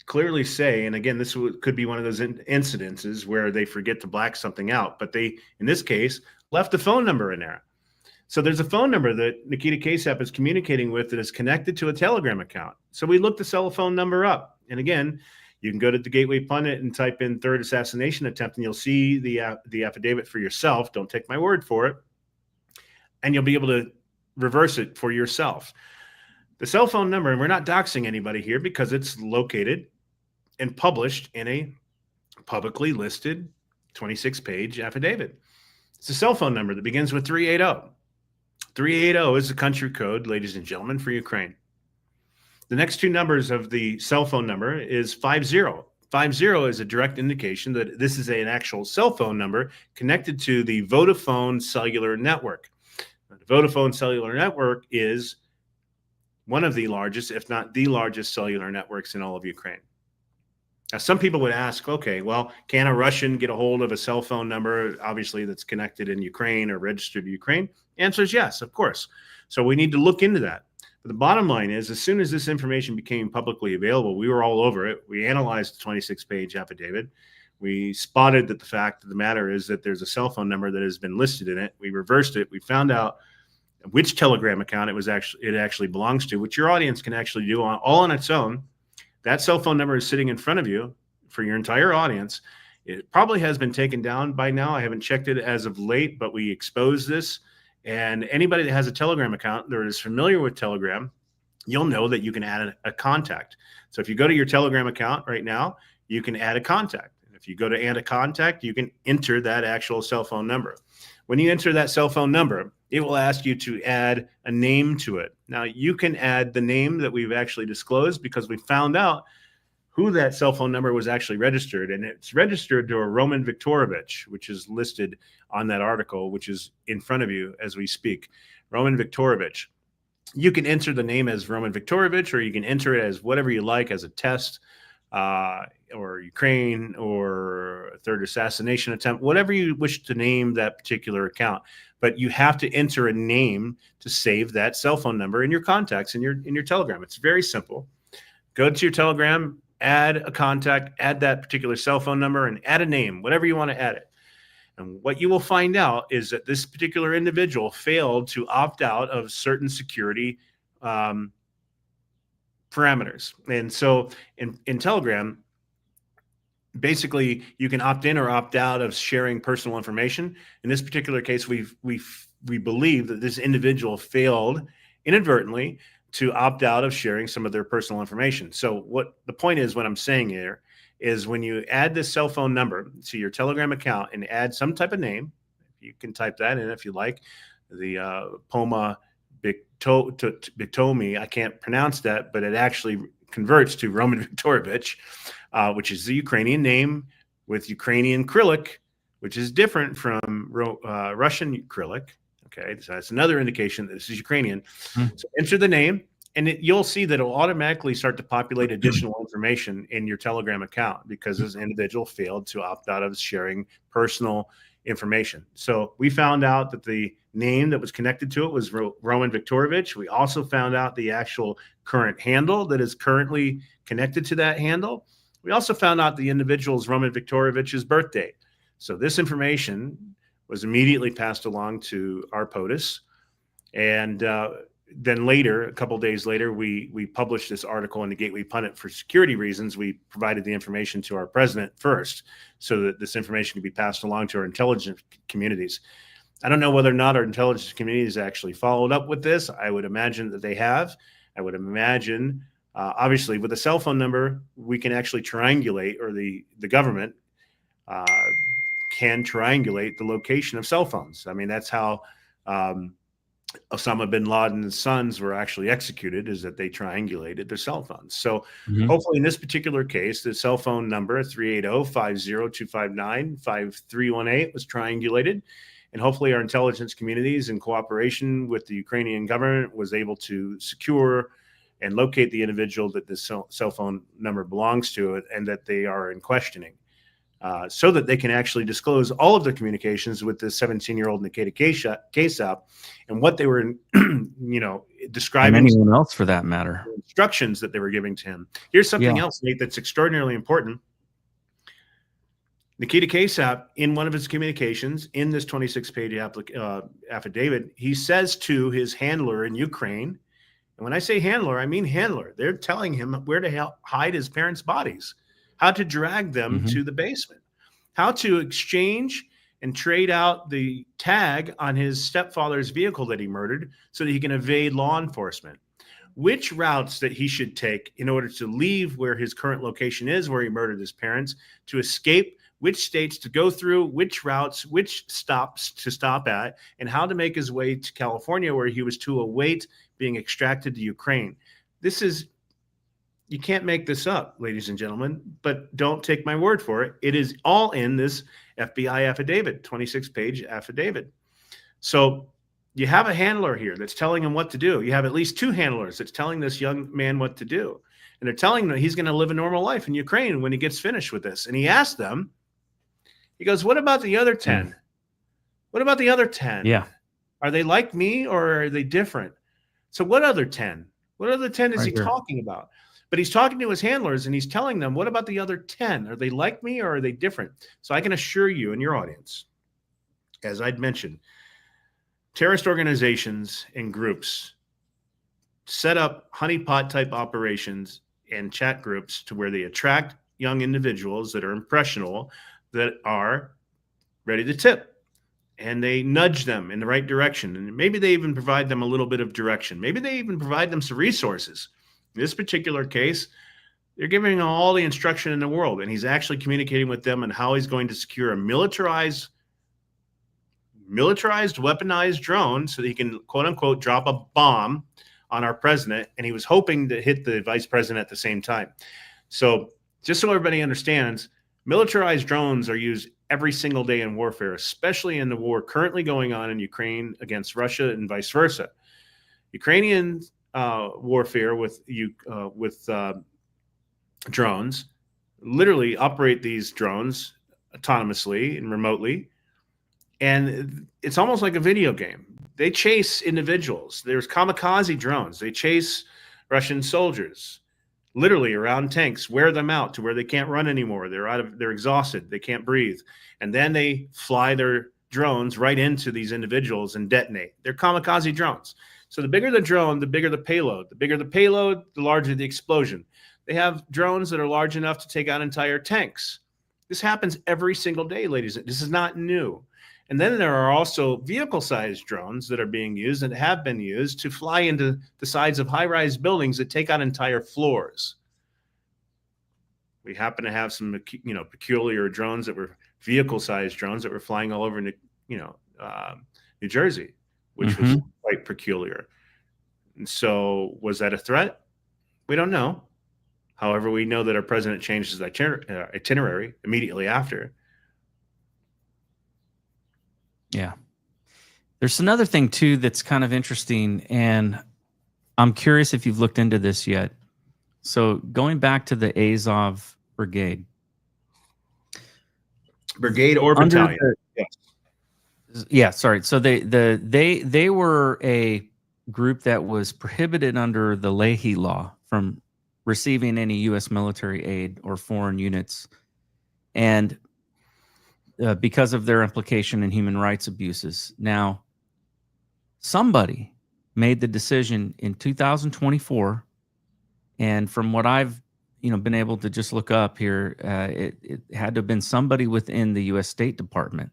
clearly say, and again, this could be one of those incidences where they forget to black something out, but they, in this case, left a phone number in there. So there's a phone number that Nikita Kasap is communicating with that is connected to a Telegram account. So we looked the cell phone number up. And again, you can go to the Gateway Pundit and type in third assassination attempt, and you'll see the affidavit for yourself. Don't take my word for it. And you'll be able to reverse it for yourself. The cell phone number, and we're not doxing anybody here because it's located and published in a publicly listed 26-page affidavit. It's a cell phone number that begins with 380. 380 is the country code, ladies and gentlemen, for Ukraine. The next two numbers of the cell phone number is 50. 50 is a direct indication that this is an actual cell phone number connected to the Vodafone cellular network. The Vodafone cellular network is one of the largest, if not the largest, cellular networks in all of Ukraine. Now, some people would ask, okay, well, can a Russian get a hold of a cell phone number, obviously, that's connected in Ukraine or registered to Ukraine? The answer is yes, of course. So we need to look into that. But the bottom line is, as soon as this information became publicly available, we were all over it. We analyzed the 26-page affidavit. We spotted that the fact of the matter is that there's a cell phone number that has been listed in it. We reversed it. We found out which Telegram account it actually belongs to, which your audience can actually do all on its own. That cell phone number is sitting in front of you for your entire audience. It probably has been taken down by now. I haven't checked it as of late, but we exposed this. And anybody that has a Telegram account that is familiar with Telegram, you'll know that you can add a contact. So if you go to your Telegram account right now, you can add a contact. And if you go to add a contact, you can enter that actual cell phone number. When you enter that cell phone number, it will ask you to add a name to it. Now, you can add the name that we've actually disclosed because we found out who that cell phone number was actually registered. And it's registered to a Roman Viktorovich, which is listed on that article, which is in front of you as we speak. Roman Viktorovich. You can enter the name as Roman Viktorovich, or you can enter it as whatever you like, as a test, or Ukraine, or a third assassination attempt, whatever you wish to name that particular account. But you have to enter a name to save that cell phone number in your contacts in your Telegram. It's very simple. Go to your Telegram, add a contact, add that particular cell phone number, and add a name, whatever you want to add it. And what you will find out is that this particular individual failed to opt out of certain security parameters. And so in Telegram, basically you can opt in or opt out of sharing personal information. In this particular case, we believe that this individual failed inadvertently to opt out of sharing some of their personal information. So what the point is, what I'm saying here is, when you add this cell phone number to your Telegram account and add some type of name, you can type that in if you like, the Poma Biktomi, I can't pronounce that, but it actually converts to Roman Viktorovich, which is the Ukrainian name with Ukrainian Cyrillic, which is different from Russian Cyrillic. Okay, so that's another indication that this is Ukrainian. So enter the name, and you'll see that it'll automatically start to populate additional information in your Telegram account because this individual failed to opt out of sharing personal information. So we found out that the name that was connected to it was Roman Viktorovich. We also found out the actual current handle that is currently connected to that handle. We also found out the individual's Roman Viktorovich's birthday. So this information was immediately passed along to our POTUS. And then later, a couple days later, we published this article in the Gateway Pundit. For security reasons, we provided the information to our president first so that this information could be passed along to our intelligence communities. I don't know whether or not our intelligence community has actually followed up with this. I would imagine that they have. I would imagine, obviously, with a cell phone number, we can actually triangulate, or the government can triangulate the location of cell phones. I mean, that's how Osama bin Laden's sons were actually executed, is that they triangulated their cell phones. So hopefully in this particular case, the cell phone number 380-50259-5318 was triangulated. And hopefully our intelligence communities, in cooperation with the Ukrainian government, was able to secure and locate the individual that this cell phone number belongs to, and that they are in questioning, so that they can actually disclose all of their communications with the 17-year-old Nikita Kasap and what they were, describing. And anyone else for that matter. Instructions that they were giving to him. Here's something else, Nate, that's extraordinarily important. Nikita Kasap, in one of his communications, in this 26-page affidavit, he says to his handler in Ukraine, and when I say handler, I mean handler. They're telling him where to hide his parents' bodies, how to drag them to the basement, how to exchange and trade out the tag on his stepfather's vehicle that he murdered so that he can evade law enforcement, which routes that he should take in order to leave where his current location is, where he murdered his parents, to escape, which states to go through, which routes, which stops to stop at, and how to make his way to California, where he was to await being extracted to Ukraine. This is, you can't make this up, ladies and gentlemen, but don't take my word for it. It is all in this FBI affidavit, 26-page affidavit. So you have a handler here that's telling him what to do. You have at least two handlers that's telling this young man what to do. And they're telling him that he's going to live a normal life in Ukraine when he gets finished with this. And he asked them, he goes, what about the other 10? What about the other 10? Yeah. Are they like me, or are they different? So what other 10? What other 10 is he talking about? But he's talking to his handlers and he's telling them, what about the other 10? Are they like me, or are they different? So I can assure you and your audience, as I'd mentioned, terrorist organizations and groups set up honeypot type operations and chat groups to where they attract young individuals that are impressionable, that are ready to tip, and they nudge them in the right direction. And maybe they even provide them a little bit of direction. Maybe they even provide them some resources. In this particular case, they're giving him all the instruction in the world, and he's actually communicating with them on how he's going to secure a militarized, weaponized drone so that he can, quote unquote, drop a bomb on our president. And he was hoping to hit the vice president at the same time. So just so everybody understands, militarized drones are used every single day in warfare, especially in the war currently going on in Ukraine against Russia and vice versa. Ukrainian warfare with drones literally operate these drones autonomously and remotely, and it's almost like a video game. They chase individuals. There's kamikaze drones. They chase Russian soldiers literally around tanks, wear them out to where they can't run anymore. They're exhausted. They can't breathe. And then they fly their drones right into these individuals and detonate. They're kamikaze drones. So the bigger the drone, the bigger the payload. The bigger the payload, the larger the explosion. They have drones that are large enough to take out entire tanks. This happens every single day, ladies. This is not new. And then there are also vehicle-sized drones that are being used and have been used to fly into the sides of high-rise buildings that take out entire floors. We happen to have some, peculiar drones that were vehicle-sized drones that were flying all over, New Jersey, which was quite peculiar. And so, was that a threat? We don't know. However, we know that our president changed his itinerary immediately after. Yeah. There's another thing, too, that's kind of interesting, and I'm curious if you've looked into this yet. So going back to the Azov Brigade. Brigade or battalion. Yeah, sorry. So they were a group that was prohibited under the Leahy Law from receiving any U.S. military aid or foreign units. And because of their implication in human rights abuses. Now, somebody made the decision in 2024, and from what I've been able to just look up here, it had to have been somebody within the U.S. State Department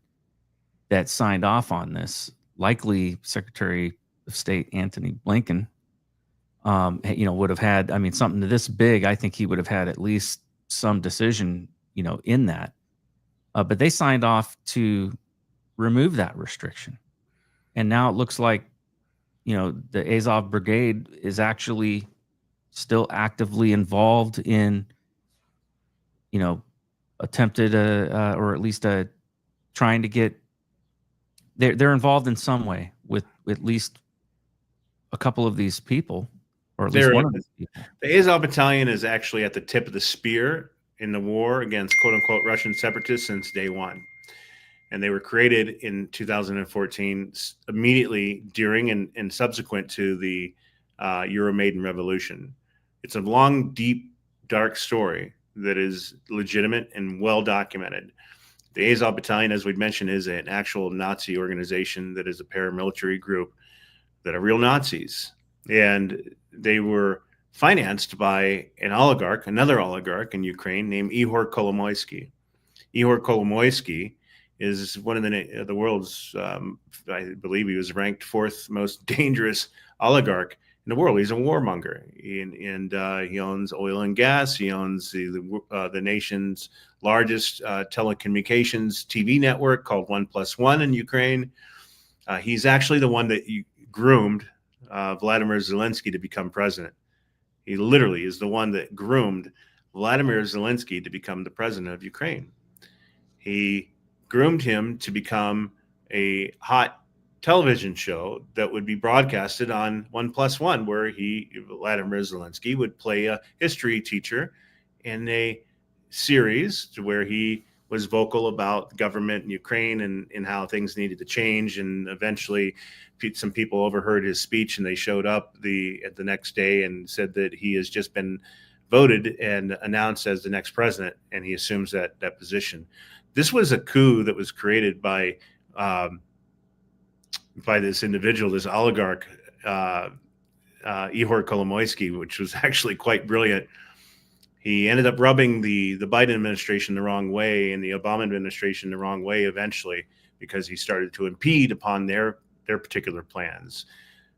that signed off on this, likely Secretary of State Antony Blinken, would have had, I mean, something this big. I think he would have had at least some decision, in that. But they signed off to remove that restriction. And now it looks like, the Azov Brigade is actually still actively involved in, attempted, or at least trying to get, they're involved in some way with at least a couple of these people, or at least one of these people. The Azov Battalion is actually at the tip of the spear in the war against quote unquote Russian separatists since day one. And they were created in 2014, immediately during and subsequent to the Euromaidan Revolution. It's a long, deep, dark story that is legitimate and well documented. The Azov Battalion, as we'd mentioned, is an actual Nazi organization that is a paramilitary group that are real Nazis. And they were financed by another oligarch in Ukraine named Ihor Kolomoisky. Ihor Kolomoisky is one of the world's, I believe he was ranked 4th most dangerous oligarch in the world. He's a warmonger, and he owns oil and gas. He owns the nation's largest telecommunications TV network called 1+1 in Ukraine. He's actually the one that groomed Vladimir Zelensky to become president. He literally is the one that groomed Vladimir Zelensky to become the president of Ukraine. He groomed him to become a hot television show that would be broadcasted on 1+1, where Vladimir Zelensky would play a history teacher in a series where he was vocal about government in Ukraine and how things needed to change. And eventually some people overheard his speech, and they showed up the next day and said that he has just been voted and announced as the next president, and he assumes that position. This was a coup that was created by this individual, this oligarch, Ihor Kolomoisky, which was actually quite brilliant. He ended up rubbing the Biden administration the wrong way and the Obama administration the wrong way eventually, because he started to impede upon their particular plans.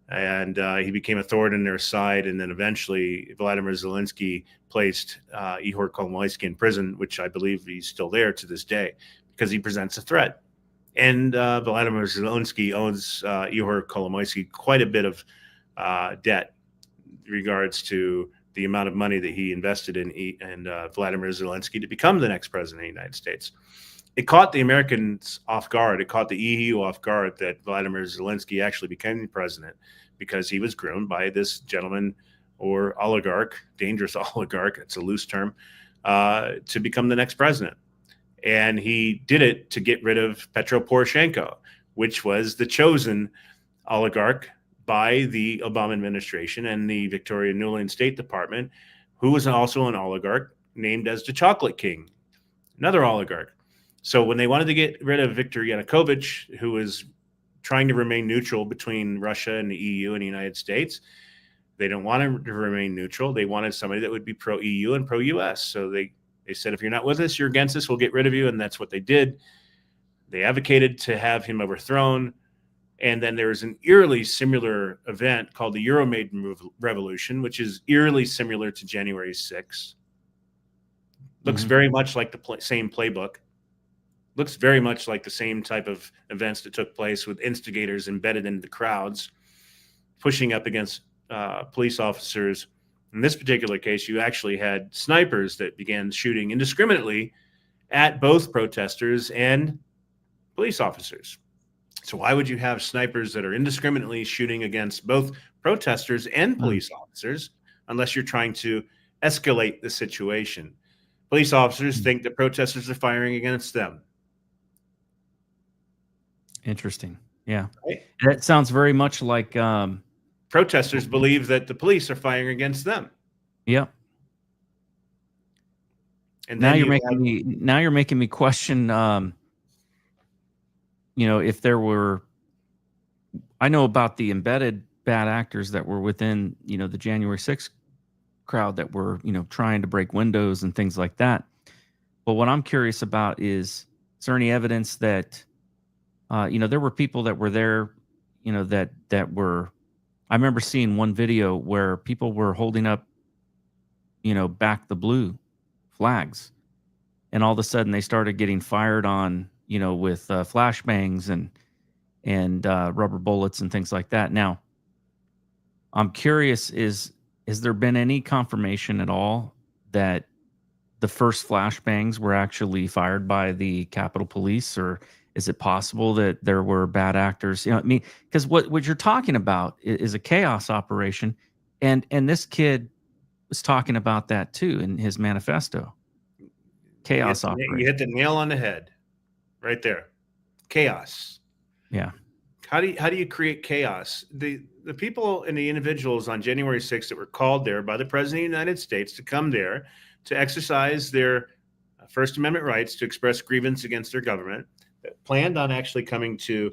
And he became a thorn in their side. And then eventually Vladimir Zelensky placed Ihor Kolomoisky in prison, which I believe he's still there to this day, because he presents a threat. And Vladimir Zelensky owes Ihor Kolomoisky quite a bit of debt in regards to the amount of money that he invested in Vladimir Zelensky to become the next president of the United States. It caught the Americans off guard. It caught the EU off guard that Vladimir Zelensky actually became president, because he was groomed by this gentleman or oligarch, dangerous oligarch, it's a loose term, to become the next president. And he did it to get rid of Petro Poroshenko, which was the chosen oligarch by the Obama administration and the Victoria Nuland State Department, who was also an oligarch named as the Chocolate King, another oligarch. So when they wanted to get rid of Viktor Yanukovych, who was trying to remain neutral between Russia and the EU and the United States, they don't want him to remain neutral. They wanted somebody that would be pro-EU and pro-US. So they said, if you're not with us, you're against us, we'll get rid of you. And that's what they did. They advocated to have him overthrown. And then there was an eerily similar event called the Euromaidan Revolution, which is eerily similar to January 6th. Looks very much like the same playbook. Looks very much like the same type of events that took place, with instigators embedded into the crowds, pushing up against police officers. In this particular case, you actually had snipers that began shooting indiscriminately at both protesters and police officers. So why would you have snipers that are indiscriminately shooting against both protesters and police officers unless you're trying to escalate the situation? Police officers think that protesters are firing against them. Interesting. Yeah. Right? That sounds very much like Protesters believe that the police are firing against them. Yeah. And Now then you're making me question if there were, I know about the embedded bad actors that were within, the January 6th crowd that were, trying to break windows and things like that. But what I'm curious about is there any evidence that there were people that were there, that were. I remember seeing one video where people were holding up, back the blue flags, and all of a sudden they started getting fired on, with flashbangs and rubber bullets and things like that. Now, I'm curious: is there been any confirmation at all that the first flashbangs were actually fired by the Capitol Police, or is it possible that there were bad actors? Because what you're talking about is a chaos operation, and this kid was talking about that too in his manifesto. Chaos operation. You hit the nail on the head, right there. Chaos. Yeah. How do you create chaos? The people and the individuals on January 6th that were called there by the President of the United States to come there to exercise their First Amendment rights to express grievance against their government, planned on actually coming to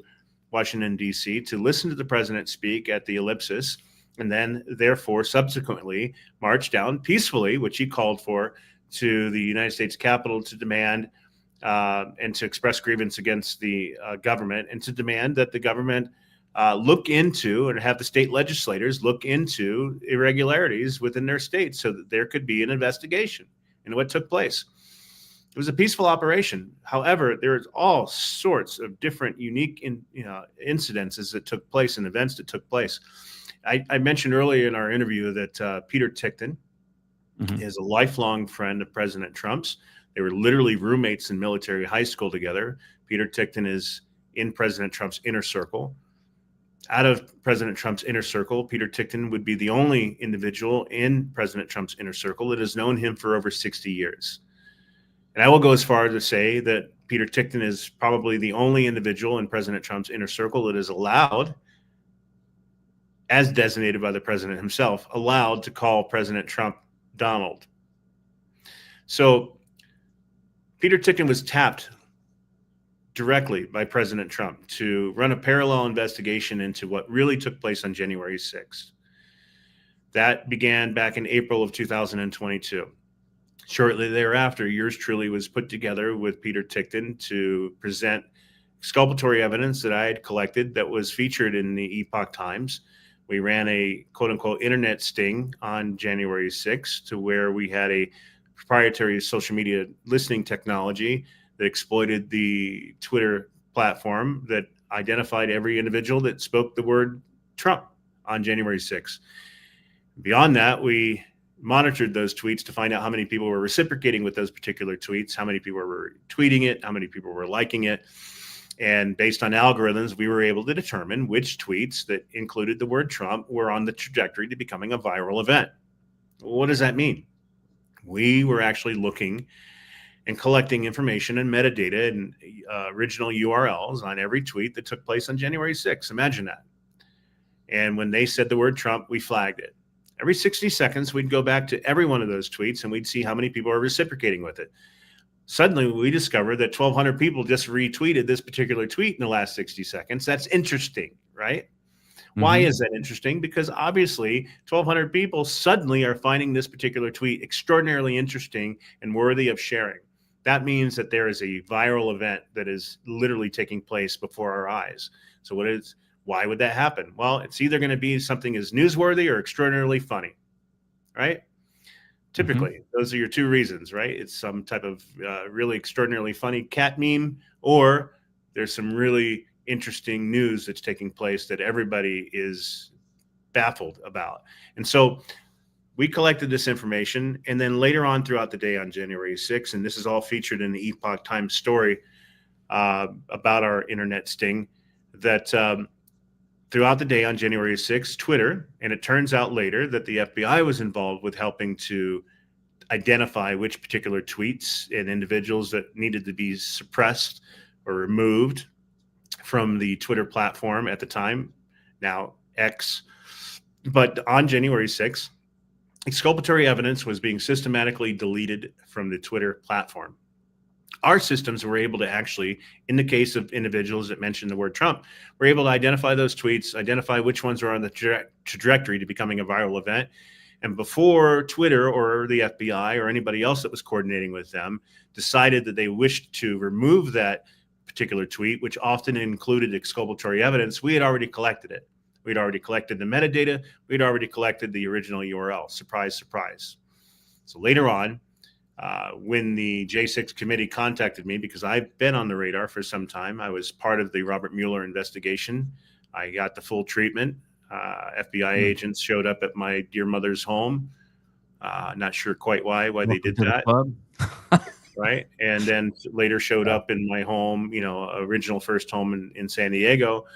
Washington, D.C. to listen to the president speak at the Ellipsis, and then therefore subsequently march down peacefully, which he called for, to the United States Capitol to demand and to express grievance against the government, and to demand that the government look into and have the state legislators look into irregularities within their state so that there could be an investigation into what took place. It was a peaceful operation. However, there's all sorts of different unique incidences that took place and events that took place. I mentioned earlier in our interview that Peter Tickton is a lifelong friend of President Trump's. They were literally roommates in military high school together. Peter Tickton is in President Trump's inner circle. Out of President Trump's inner circle, Peter Tickton would be the only individual in President Trump's inner circle that has known him for over 60 years. And I will go as far as to say that Peter Tickton is probably the only individual in President Trump's inner circle that is allowed, as designated by the president himself, allowed to call President Trump Donald. So Peter Tickton was tapped directly by President Trump to run a parallel investigation into what really took place on January 6th. That began back in April of 2022. Shortly thereafter, yours truly was put together with Peter Tickton to present exculpatory evidence that I had collected that was featured in the Epoch Times. We ran a quote-unquote internet sting on January 6th to where we had a proprietary social media listening technology that exploited the Twitter platform that identified every individual that spoke the word Trump on January 6th. Beyond that, we monitored those tweets to find out how many people were reciprocating with those particular tweets, how many people were tweeting it, how many people were liking it. And based on algorithms, we were able to determine which tweets that included the word Trump were on the trajectory to becoming a viral event. What does that mean? We were actually looking and collecting information and metadata and original URLs on every tweet that took place on January 6th. Imagine that. And when they said the word Trump, we flagged it. Every 60 seconds, we'd go back to every one of those tweets and we'd see how many people are reciprocating with it. Suddenly, we discovered that 1,200 people just retweeted this particular tweet in the last 60 seconds. That's interesting, right? Why is that interesting? Because obviously 1,200 people suddenly are finding this particular tweet extraordinarily interesting and worthy of sharing. That means that there is a viral event that is literally taking place before our eyes. So why would that happen? Well, it's either going to be something as newsworthy or extraordinarily funny, right? Typically, those are your two reasons, right? It's some type of really extraordinarily funny cat meme, or there's some really interesting news that's taking place that everybody is baffled about. And so we collected this information, and then later on throughout the day on January 6th, and this is all featured in the Epoch Times story about our internet sting, that throughout the day on January 6th, Twitter, and it turns out later that the FBI was involved with helping to identify which particular tweets and individuals that needed to be suppressed or removed from the Twitter platform at the time, now X. But on January 6th, exculpatory evidence was being systematically deleted from the Twitter platform. Our systems were able to actually, in the case of individuals that mentioned the word Trump, were able to identify those tweets, identify which ones were on the trajectory to becoming a viral event. And before Twitter or the FBI or anybody else that was coordinating with them decided that they wished to remove that particular tweet, which often included exculpatory evidence, we had already collected it. We'd already collected the metadata. We'd already collected the original URL. Surprise, surprise. So later on, when the J6 committee contacted me, because I've been on the radar for some time, I was part of the Robert Mueller investigation. I got the full treatment. FBI agents showed up at my dear mother's home. Not sure quite why they did that. Right. And then later showed up in my home, original first home in San Diego.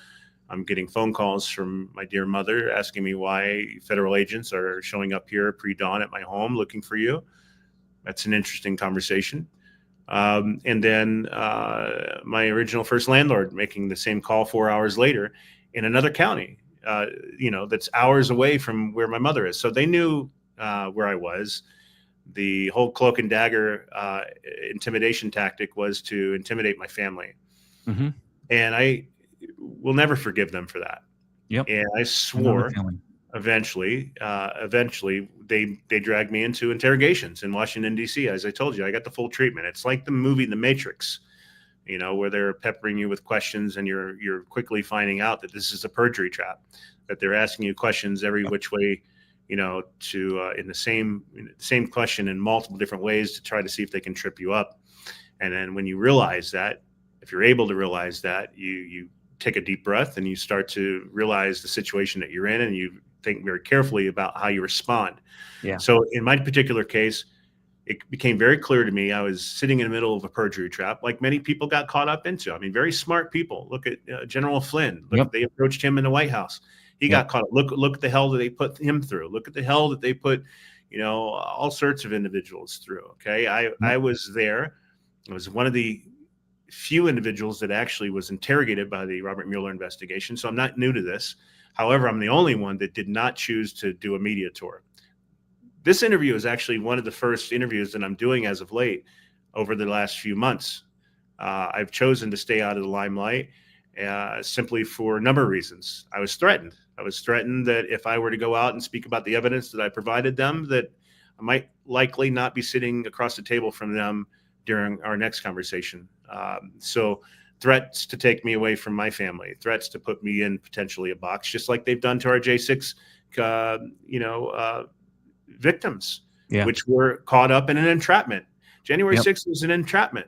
I'm getting phone calls from my dear mother asking me why federal agents are showing up here pre-dawn at my home looking for you. That's an interesting conversation. And then my original first landlord making the same call 4 hours later in another county, that's hours away from where my mother is. So they knew where I was. The whole cloak and dagger intimidation tactic was to intimidate my family. Mm-hmm. And I will never forgive them for that. Yep. And I swore eventually they dragged me into interrogations in Washington, D.C. As I told you, I got the full treatment. It's like the movie The Matrix, where they're peppering you with questions and you're quickly finding out that this is a perjury trap, that they're asking you questions every which way, in the same question in multiple different ways to try to see if they can trip you up. And then when you realize that, if you're able to realize that, you take a deep breath and you start to realize the situation that you're in, and you think very carefully about how you respond. Yeah. So in my particular case, it became very clear to me I was sitting in the middle of a perjury trap, like many people got caught up into. I mean, very smart people. Look at General Flynn. They approached him in the White House. He got caught up. Look at the hell that they put him through. Look at the hell that they put, all sorts of individuals through. Okay. I was there. I was one of the few individuals that actually was interrogated by the Robert Mueller investigation. So I'm not new to this. However, I'm the only one that did not choose to do a media tour. This interview is actually one of the first interviews that I'm doing as of late over the last few months. I've chosen to stay out of the limelight simply for a number of reasons. I was threatened. I was threatened that if I were to go out and speak about the evidence that I provided them, that I might likely not be sitting across the table from them during our next conversation. So threats to take me away from my family, threats to put me in potentially a box, just like they've done to our J6, victims, which were caught up in an entrapment. January 6th was an entrapment.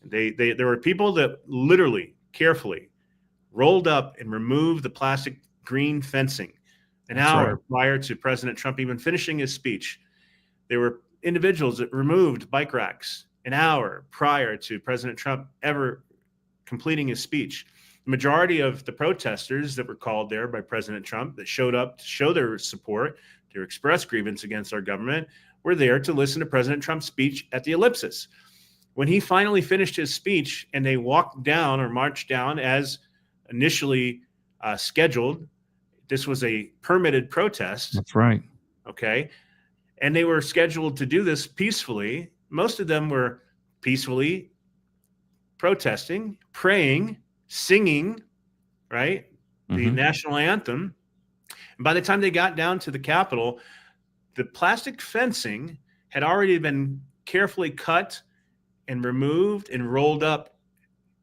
There were people that literally carefully rolled up and removed the plastic green fencing an hour prior to President Trump even finishing his speech. There were individuals that removed bike racks an hour prior to President Trump ever completing his speech. The majority of the protesters that were called there by President Trump that showed up to show their support, to express grievance against our government, were there to listen to President Trump's speech at the Ellipsis. When he finally finished his speech and they walked down or marched down as initially scheduled, this was a permitted protest. That's right. Okay. And they were scheduled to do this peacefully. Most of them were peacefully protesting, praying, singing, right? The national anthem. And by the time they got down to the Capitol, the plastic fencing had already been carefully cut and removed and rolled up,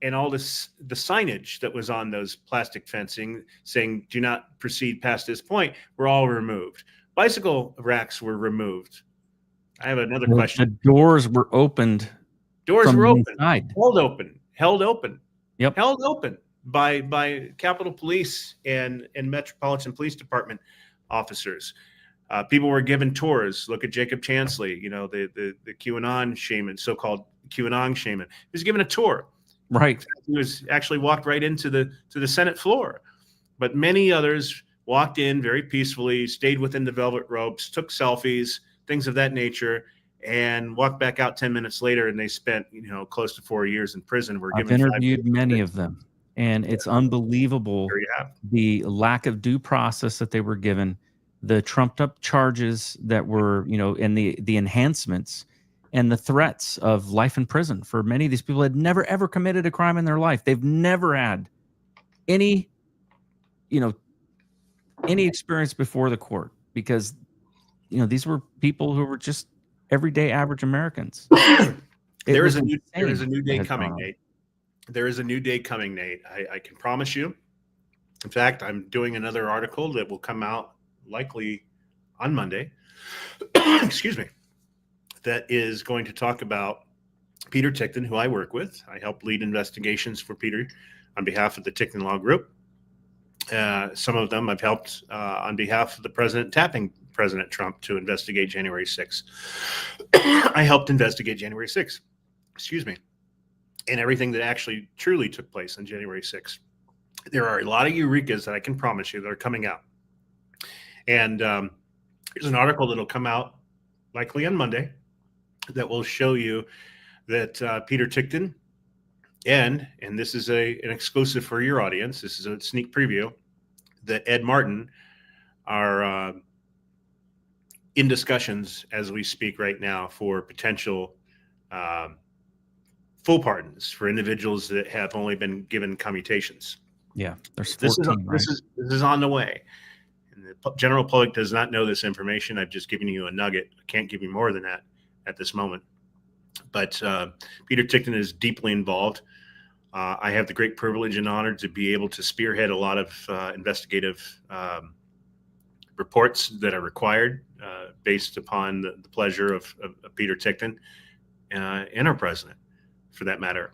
and all this, the signage that was on those plastic fencing saying, "Do not proceed past this point," were all removed. Bicycle racks were removed. I have another question. The doors were opened. Doors were open, inside. held open. Yep. Held open by Capitol Police and Metropolitan Police Department officers. People were given tours. Look at Jacob Chansley, the QAnon shaman, so-called QAnon shaman. He was given a tour. Right. He was actually walked right into the Senate floor. But many others walked in very peacefully, stayed within the velvet ropes, took selfies, things of that nature, and walked back out 10 minutes later, and they spent, close to 4 years in prison. I've interviewed many of them, and it's unbelievable the lack of due process that they were given, the trumped up charges that were, and the enhancements and the threats of life in prison for many of these people had never, ever committed a crime in their life. They've never had any experience before the court because, these were people who were just everyday average Americans. There is a new day coming, Nate. there is a new day coming, Nate. I can promise you. In fact, I'm doing another article that will come out likely on Monday. Excuse me. That is going to talk about Peter Tickton, who I work with. I help lead investigations for Peter on behalf of the Tickton Law Group. Some of them I've helped on behalf of the president, tapping President Trump to investigate January 6th. I helped investigate January 6th, excuse me, and everything that actually truly took place on January 6th. There are a lot of eurekas that I can promise you that are coming out. And there's an article that'll come out likely on Monday that will show you that Peter Tickton and this is an exclusive for your audience, this is a sneak preview, that Ed Martin are in discussions as we speak right now for potential full pardons for individuals that have only been given commutations. Yeah, there's 14, this is on the way. And the general public does not know this information. I've just given you a nugget. I can't give you more than that at this moment. But Peter Tickton is deeply involved. I have the great privilege and honor to be able to spearhead a lot of investigative reports that are required based upon the pleasure of Peter Tickton and our president, for that matter.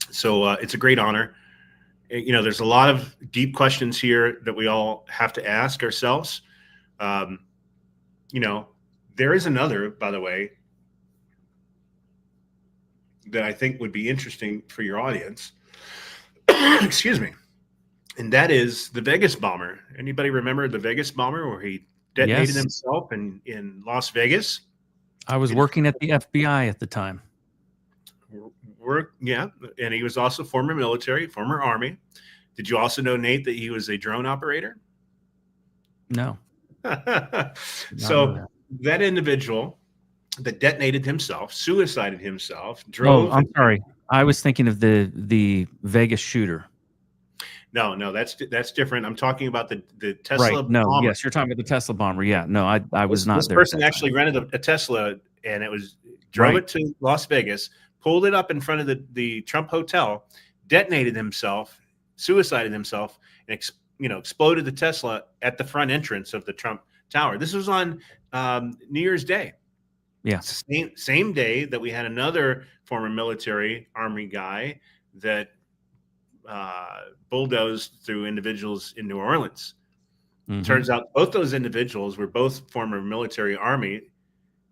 So it's a great honor. You know, there's a lot of deep questions here that we all have to ask ourselves. You know, there is another, by the way, that I think would be interesting for your audience. Excuse me. And that is the Vegas bomber. Anybody remember the Vegas bomber where he detonated himself in Las Vegas? I was working at the FBI at the time. Yeah, and he was also former military, former Army. Did you also know, Nate, that he was a drone operator? No. So that individual that detonated himself, suicided himself, drove. Oh, I'm sorry. I was thinking of the Vegas shooter. No, that's different. I'm talking about the Tesla No, bomber. yes, you're talking about the Tesla bomber. Yeah, no, I was not there. This person actually rented a Tesla, and it was drove it to Las Vegas, pulled it up in front of the Trump Hotel, detonated himself, suicided himself, and exploded the Tesla at the front entrance of the Trump Tower. This was on New Year's Day. Yeah, same day that we had another former military Army guy that bulldozed through individuals in New Orleans. Mm-hmm. Turns out both those individuals were both former military Army,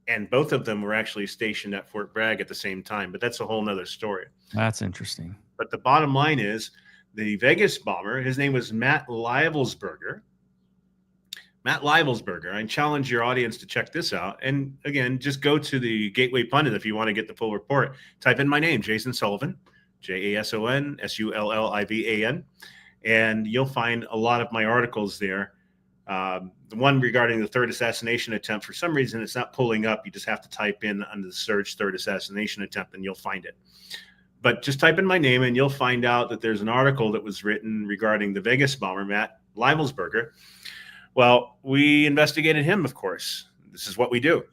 and both of them were actually stationed at Fort Bragg at the same time. But that's a whole nother story. That's interesting. But the bottom line is the Vegas bomber, his name was Matt Livelsberger. Matt Livelsberger. I challenge your audience to check this out. And again, just go to the Gateway Pundit if you want to get the full report. Type in my name, Jason Sullivan, JASON, and you'll find a lot of my articles there. The one regarding the third assassination attempt, for some reason, it's not pulling up. You just have to type in under the search third assassination attempt, and you'll find it. But just type in my name, and you'll find out that there's an article that was written regarding the Vegas bomber, Matt Livelsberger. Well, we investigated him, of course. This is what we do.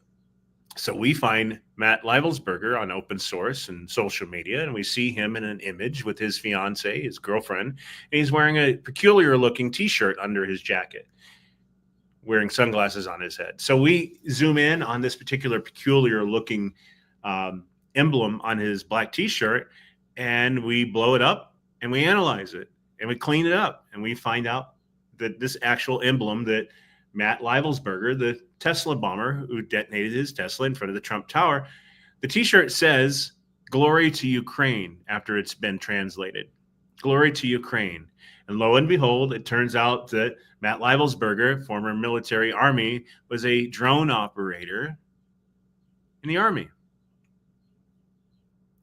So we find Matt Livelsberger on open source and social media, and we see him in an image with his fiance, his girlfriend, and he's wearing a peculiar-looking T-shirt under his jacket, wearing sunglasses on his head. So we zoom in on this particular peculiar-looking emblem on his black T-shirt, and we blow it up, and we analyze it, and we clean it up, and we find out that this actual emblem that Matt Livelsberger, the Tesla bomber who detonated his Tesla in front of the Trump Tower, the T-shirt says, "Glory to Ukraine," after it's been translated. Glory to Ukraine. And lo and behold, it turns out that Matt Livelsberger, former military Army, was a drone operator in the Army,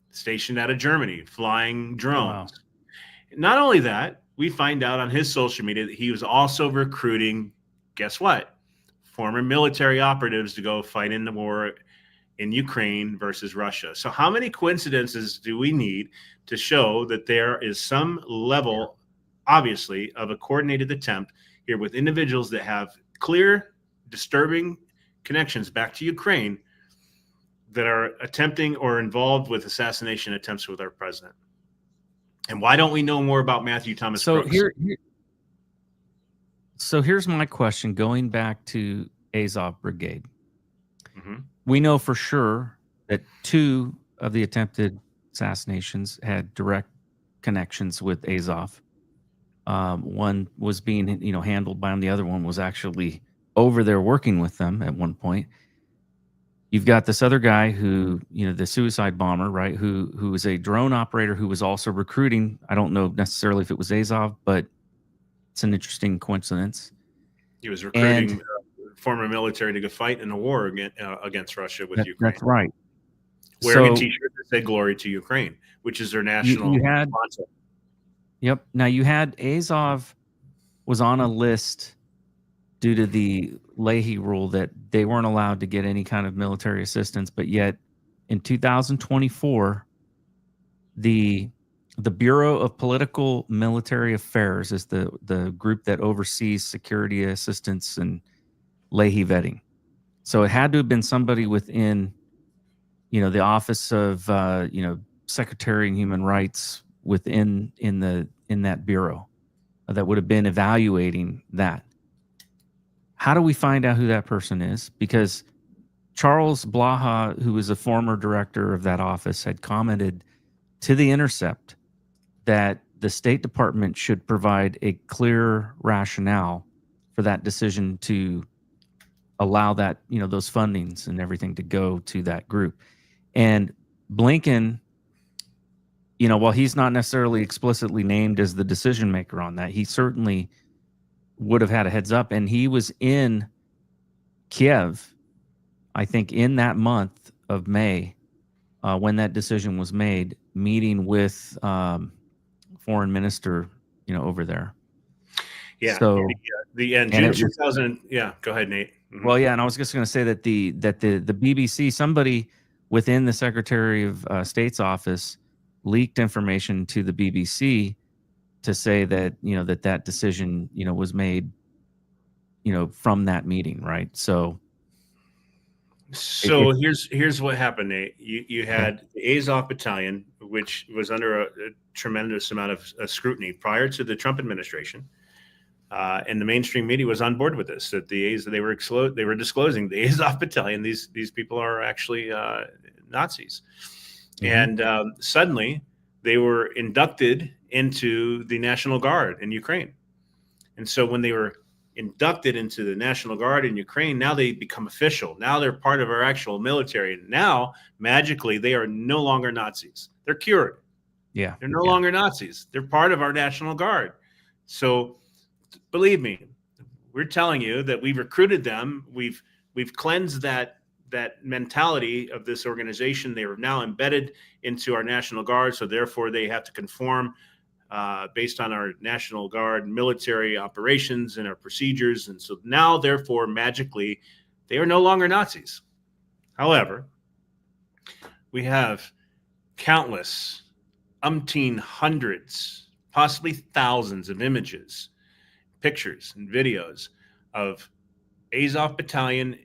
stationed out of Germany, flying drones. Wow. Not only that, we find out on his social media that he was also recruiting, guess what? Former military operatives to go fight in the war in Ukraine versus Russia. So how many coincidences do we need to show that there is some level, obviously, of a coordinated attempt here with individuals that have clear, disturbing connections back to Ukraine that are attempting or involved with assassination attempts with our president? And why don't we know more about Matthew Thomas So Brooks? Here's my question, going back to Azov Brigade. Mm-hmm. We know for sure that 2 of the attempted assassinations had direct connections with Azov. One was being, handled by him. The other one was actually over there working with them at one point. You've got this other guy who, the suicide bomber, right? Who was a drone operator who was also recruiting. I don't know necessarily if it was Azov, but it's an interesting coincidence. He was recruiting former military to go fight in a war against Russia with Ukraine. That's right. Wearing a T-shirt that said "Glory to Ukraine," which is their national sponsor. Yep. Now you had Azov was on a list due to the Leahy rule that they weren't allowed to get any kind of military assistance, but yet in 2024, the Bureau of Political Military Affairs is the group that oversees security assistance and Leahy vetting. So it had to have been somebody within, the Office of, Secretary of Human Rights in that bureau that would have been evaluating that. How do we find out who that person is? Because Charles Blaha, who was a former director of that office, had commented to The Intercept that the State Department should provide a clear rationale for that decision to allow that, those fundings and everything to go to that group. And Blinken, while he's not necessarily explicitly named as the decision maker on that, he certainly would have had a heads up. And he was in Kiev, I think, in that month of May, when that decision was made, meeting with foreign minister, over there. Yeah. So June 2000. Yeah. Go ahead, Nate. Mm-hmm. Well, yeah, and I was just going to say that the BBC, somebody within the Secretary of State's office, leaked information to the BBC to say that that decision was made from that meeting, right? So here's what happened, Nate. You had the Azov Battalion, which was under a tremendous amount of scrutiny prior to the Trump administration, and the mainstream media was on board with this. That they were disclosing the Azov Battalion. These people are actually Nazis, and suddenly they were inducted into the National Guard in Ukraine. And so when they were inducted into the National Guard in Ukraine, now they become official. Now they're part of our actual military. And now, magically, they are no longer Nazis. They're cured. Yeah. They're no longer Nazis. They're part of our National Guard. So believe me, we're telling you that we've recruited them. We've cleansed that mentality of this organization. They are now embedded into our National Guard. So therefore, they have to conform based on our National Guard military operations and our procedures. And so now, therefore, magically, they are no longer Nazis. However, we have countless, umpteen hundreds, possibly thousands of images, pictures, and videos of Azov Battalion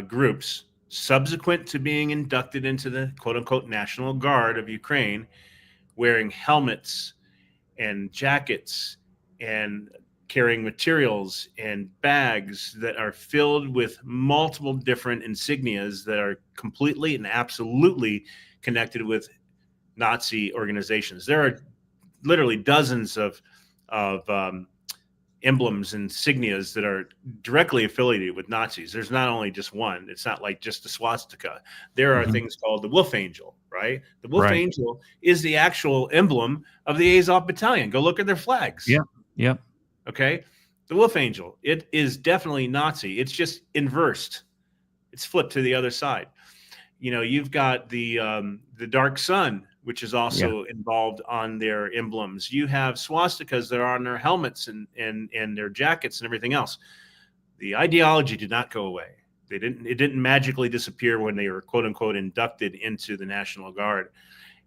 groups subsequent to being inducted into the quote-unquote National Guard of Ukraine, wearing helmets and jackets and carrying materials and bags that are filled with multiple different insignias that are completely and absolutely connected with Nazi organizations. There are literally dozens of emblems and insignias that are directly affiliated with Nazis. There's not only just one. It's not like just the swastika. There are things called the Wolf Angel, right? The Wolf Angel is the actual emblem of the Azov Battalion. Go look at their flags. Yep. Okay. The Wolf Angel, it is definitely Nazi. It's just inversed. It's flipped to the other side. You've got the Dark Sun, which is also involved on their emblems. You have swastikas that are on their helmets and their jackets and everything else. The ideology did not go away. It didn't magically disappear when they were quote unquote inducted into the National Guard.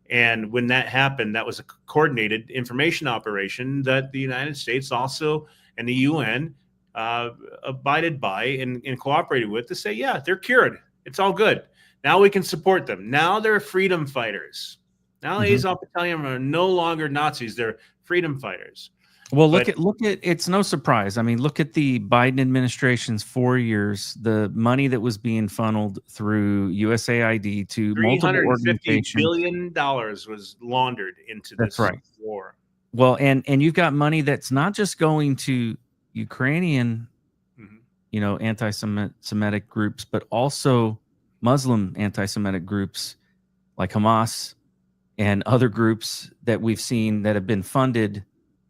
And when that happened, that was a coordinated information operation that the United States also and the UN abided by and cooperated with to say, yeah, they're cured. It's all good. Now we can support them. Now they're freedom fighters. Now Azov Battalion are no longer Nazis; they're freedom fighters. Well, look at it's no surprise. I mean, look at the Biden administration's 4 years, the money that was being funneled through USAID to multiple $350 organizations. billion was laundered into this war. Well, and you've got money that's not just going to Ukrainian, anti-Semitic groups, but also Muslim anti-Semitic groups like Hamas and other groups that we've seen that have been funded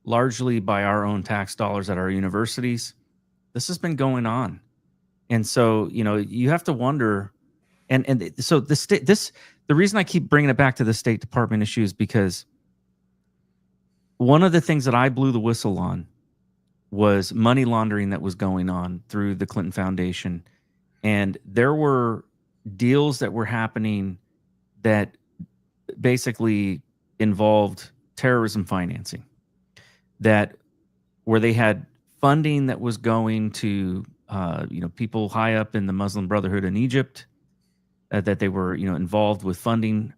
largely by our own tax dollars at our universities. This has been going on. And so, you have to wonder, and so the reason I keep bringing it back to the State Department issue is because one of the things that I blew the whistle on was money laundering that was going on through the Clinton Foundation. And there were deals that were happening that basically involved terrorism financing, where they had funding that was going to people high up in the Muslim Brotherhood in Egypt, that they were involved with funding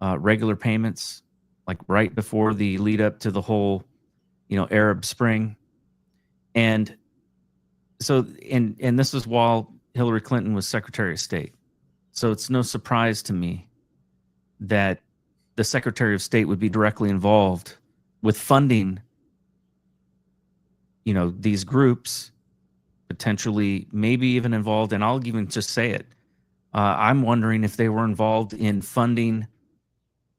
regular payments, like right before the lead up to the whole Arab Spring. And so and this was while Hillary Clinton was Secretary of State. So it's no surprise to me that the Secretary of State would be directly involved with funding these groups, potentially maybe even involved, and I'll even just say it, I'm wondering if they were involved in funding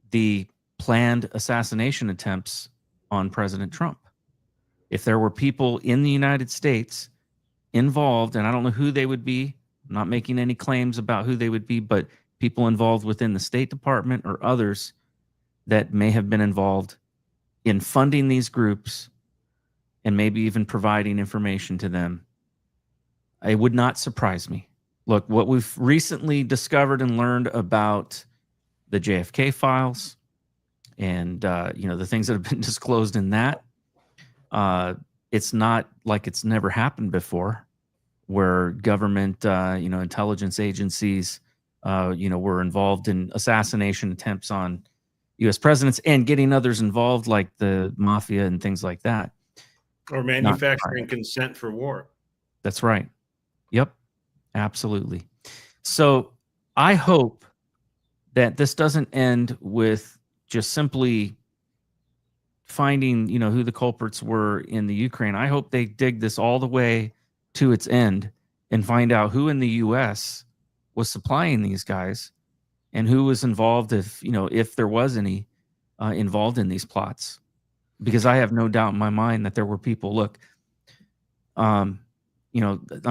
the planned assassination attempts on President Trump. If there were people in the United States involved, and I don't know who they would be, I'm not making any claims about who they would be, but people involved within the State Department or others that may have been involved in funding these groups and maybe even providing information to them, it would not surprise me. Look, what we've recently discovered and learned about the JFK files and, the things that have been disclosed in that, it's not like it's never happened before, where government, intelligence agencies, were involved in assassination attempts on U.S. presidents and getting others involved, like the mafia and things like that. Or manufacturing consent for war. That's right. Yep, absolutely. So I hope that this doesn't end with just simply finding, who the culprits were in the Ukraine. I hope they dig this all the way to its end and find out who in the U.S. was supplying these guys and who was involved, if there was any involved in these plots. Because I have no doubt in my mind that there were people. Look, I'm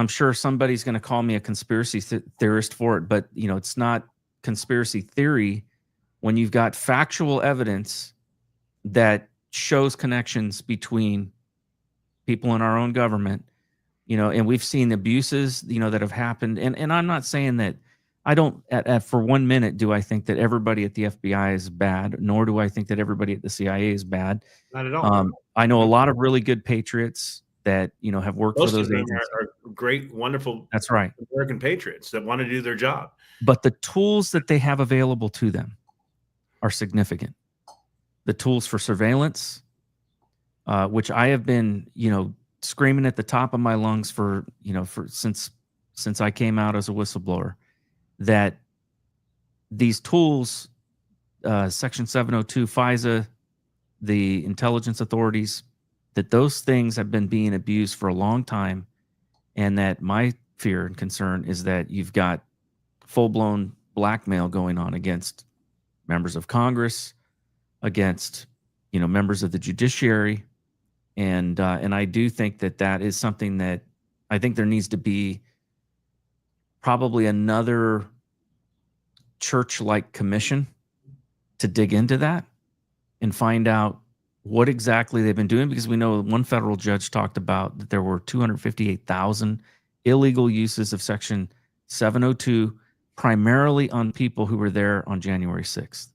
sure somebody's going to call me a conspiracy theorist for it, but it's not conspiracy theory when you've got factual evidence that shows connections between people in our own government, and we've seen abuses, that have happened. And I'm not saying that I don't, for 1 minute, do I think that everybody at the FBI is bad, nor do I think that everybody at the CIA is bad. Not at all. I know a lot of really good patriots that, have worked Most for those of them agencies. are great, wonderful. That's right. American patriots that want to do their job. But the tools that they have available to them are significant. The tools for surveillance, which I have been, screaming at the top of my lungs for since I came out as a whistleblower, that these tools, Section 702, FISA, the intelligence authorities, that those things have been being abused for a long time, and that my fear and concern is that you've got full-blown blackmail going on against members of Congress, against members of the judiciary, and I do think that is something that I think there needs to be probably another church-like commission to dig into that and find out what exactly they've been doing, because we know one federal judge talked about that there were 258,000 illegal uses of Section 702, primarily on people who were there on January 6th.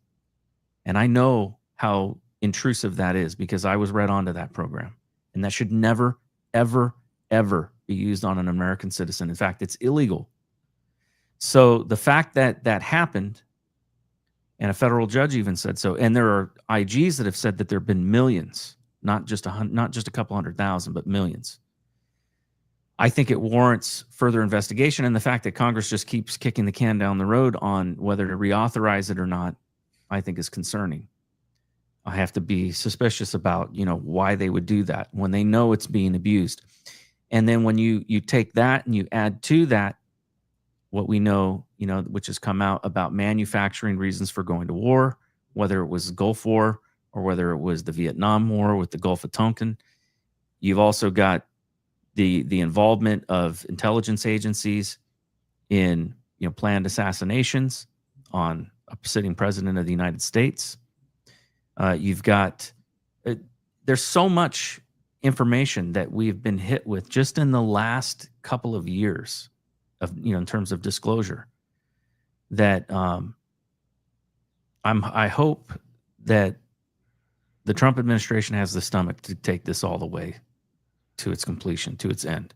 And I know how intrusive that is because I was read onto that program. And that should never, ever, ever be used on an American citizen. In fact, it's illegal. So the fact that that happened And a federal judge even said so. And there are IGs that have said that there have been millions, not just a couple 100,000, but millions. I think it warrants further investigation. And the fact that Congress just keeps kicking the can down the road on whether to reauthorize it or not, I think is concerning. I have to be suspicious about, why they would do that when they know it's being abused. And then when you take that and you add to that what we know, which has come out about manufacturing reasons for going to war, whether it was the Gulf War or whether it was the Vietnam War with the Gulf of Tonkin. You've also got the involvement of intelligence agencies in planned assassinations on a sitting president of the United States. You've got there's so much information that we've been hit with just in the last couple of years of in terms of disclosure that I hope that the Trump administration has the stomach to take this all the way to its completion, to its end.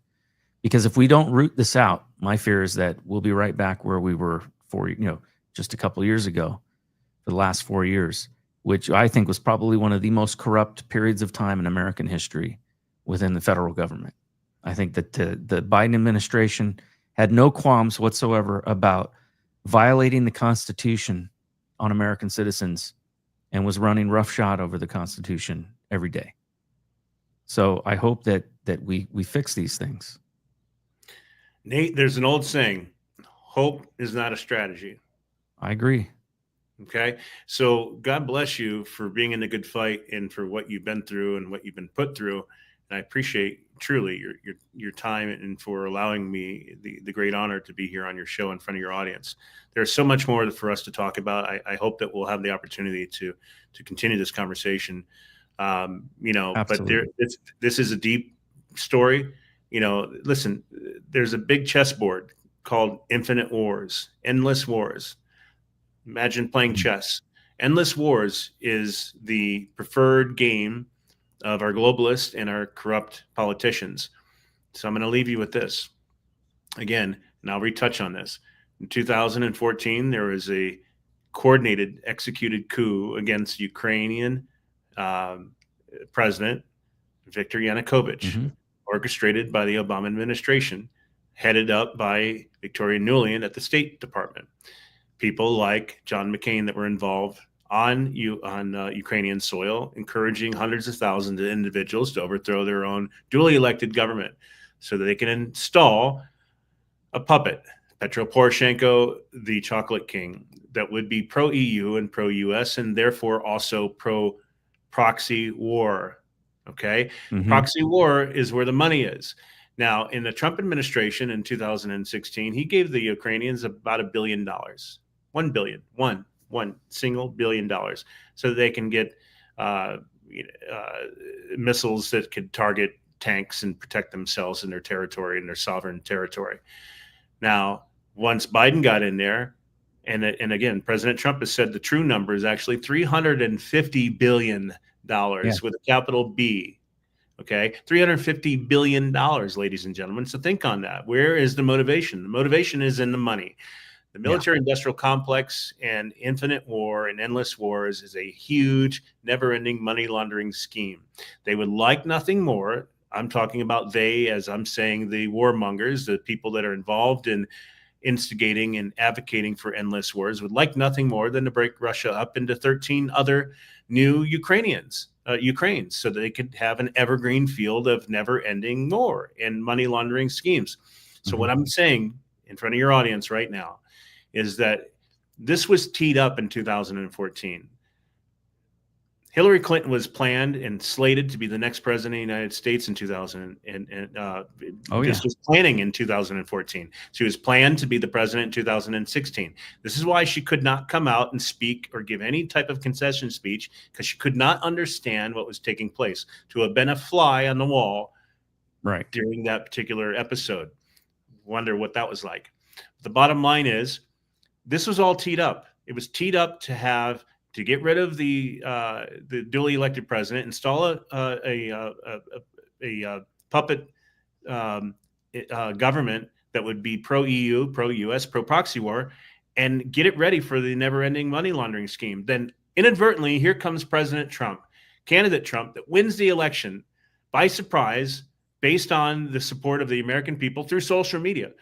Because if we don't root this out, my fear is that we'll be right back where we were just a couple of years ago, for the last 4 years, which I think was probably one of the most corrupt periods of time in American history within the federal government. I think that the Biden administration had no qualms whatsoever about violating the Constitution on American citizens and was running roughshod over the Constitution every day. So I hope that we fix these things. Nate, there's an old saying, hope is not a strategy. I agree. Okay. So God bless you for being in the good fight and for what you've been through and what you've been put through. And I appreciate truly your time and for allowing me the great honor to be here on your show in front of your audience. There's so much more for us to talk about. I hope that we'll have the opportunity to continue this conversation. But this is a deep story. Listen, there's a big chessboard called Infinite Wars, Endless Wars. Imagine playing chess. Endless Wars is the preferred game of our globalists and our corrupt politicians. So I'm going to leave you with this. Again, and I'll retouch on this. In 2014, there was a coordinated, executed coup against Ukrainian President Viktor Yanukovych, orchestrated by the Obama administration, headed up by Victoria Nuland at the State Department. People like John McCain that were involved on Ukrainian soil, encouraging hundreds of thousands of individuals to overthrow their own duly elected government so that they can install a puppet, Petro Poroshenko, the chocolate king, that would be pro-EU and pro-US and therefore also pro-proxy war. Okay? Proxy war is where the money is. Now, in the Trump administration in 2016, he gave the Ukrainians about $1 billion. $1 billion. One single $1 billion, so that they can get missiles that could target tanks and protect themselves in their territory and their sovereign territory. Now, once Biden got in there, and again, President Trump has said the true number is actually $350 billion with a capital B. Okay, $350 billion, ladies and gentlemen. So think on that. Where is the motivation? The motivation is in the money. The military-industrial complex and infinite war and endless wars is a huge, never-ending money laundering scheme. They would like nothing more. I'm talking about they, as I'm saying, the warmongers, the people that are involved in instigating and advocating for endless wars, would like nothing more than to break Russia up into 13 other new Ukraines, so that they could have an evergreen field of never-ending war and money laundering schemes. So what I'm saying in front of your audience right now is that this was teed up in 2014. Hillary Clinton was planned and slated to be the next president of the United States in 2000. This was planning in 2014. She was planned to be the president in 2016. This is why she could not come out and speak or give any type of concession speech, because she could not understand what was taking place. To have been a fly on the wall during that particular episode. Wonder what that was like. The bottom line is, this was all teed up. It was teed up to get rid of the duly elected president, install a puppet government that would be pro-EU, pro-US, pro-proxy war, and get it ready for the never-ending money laundering scheme. Then inadvertently, here comes President Trump, candidate Trump, that wins the election by surprise based on the support of the American people through social media.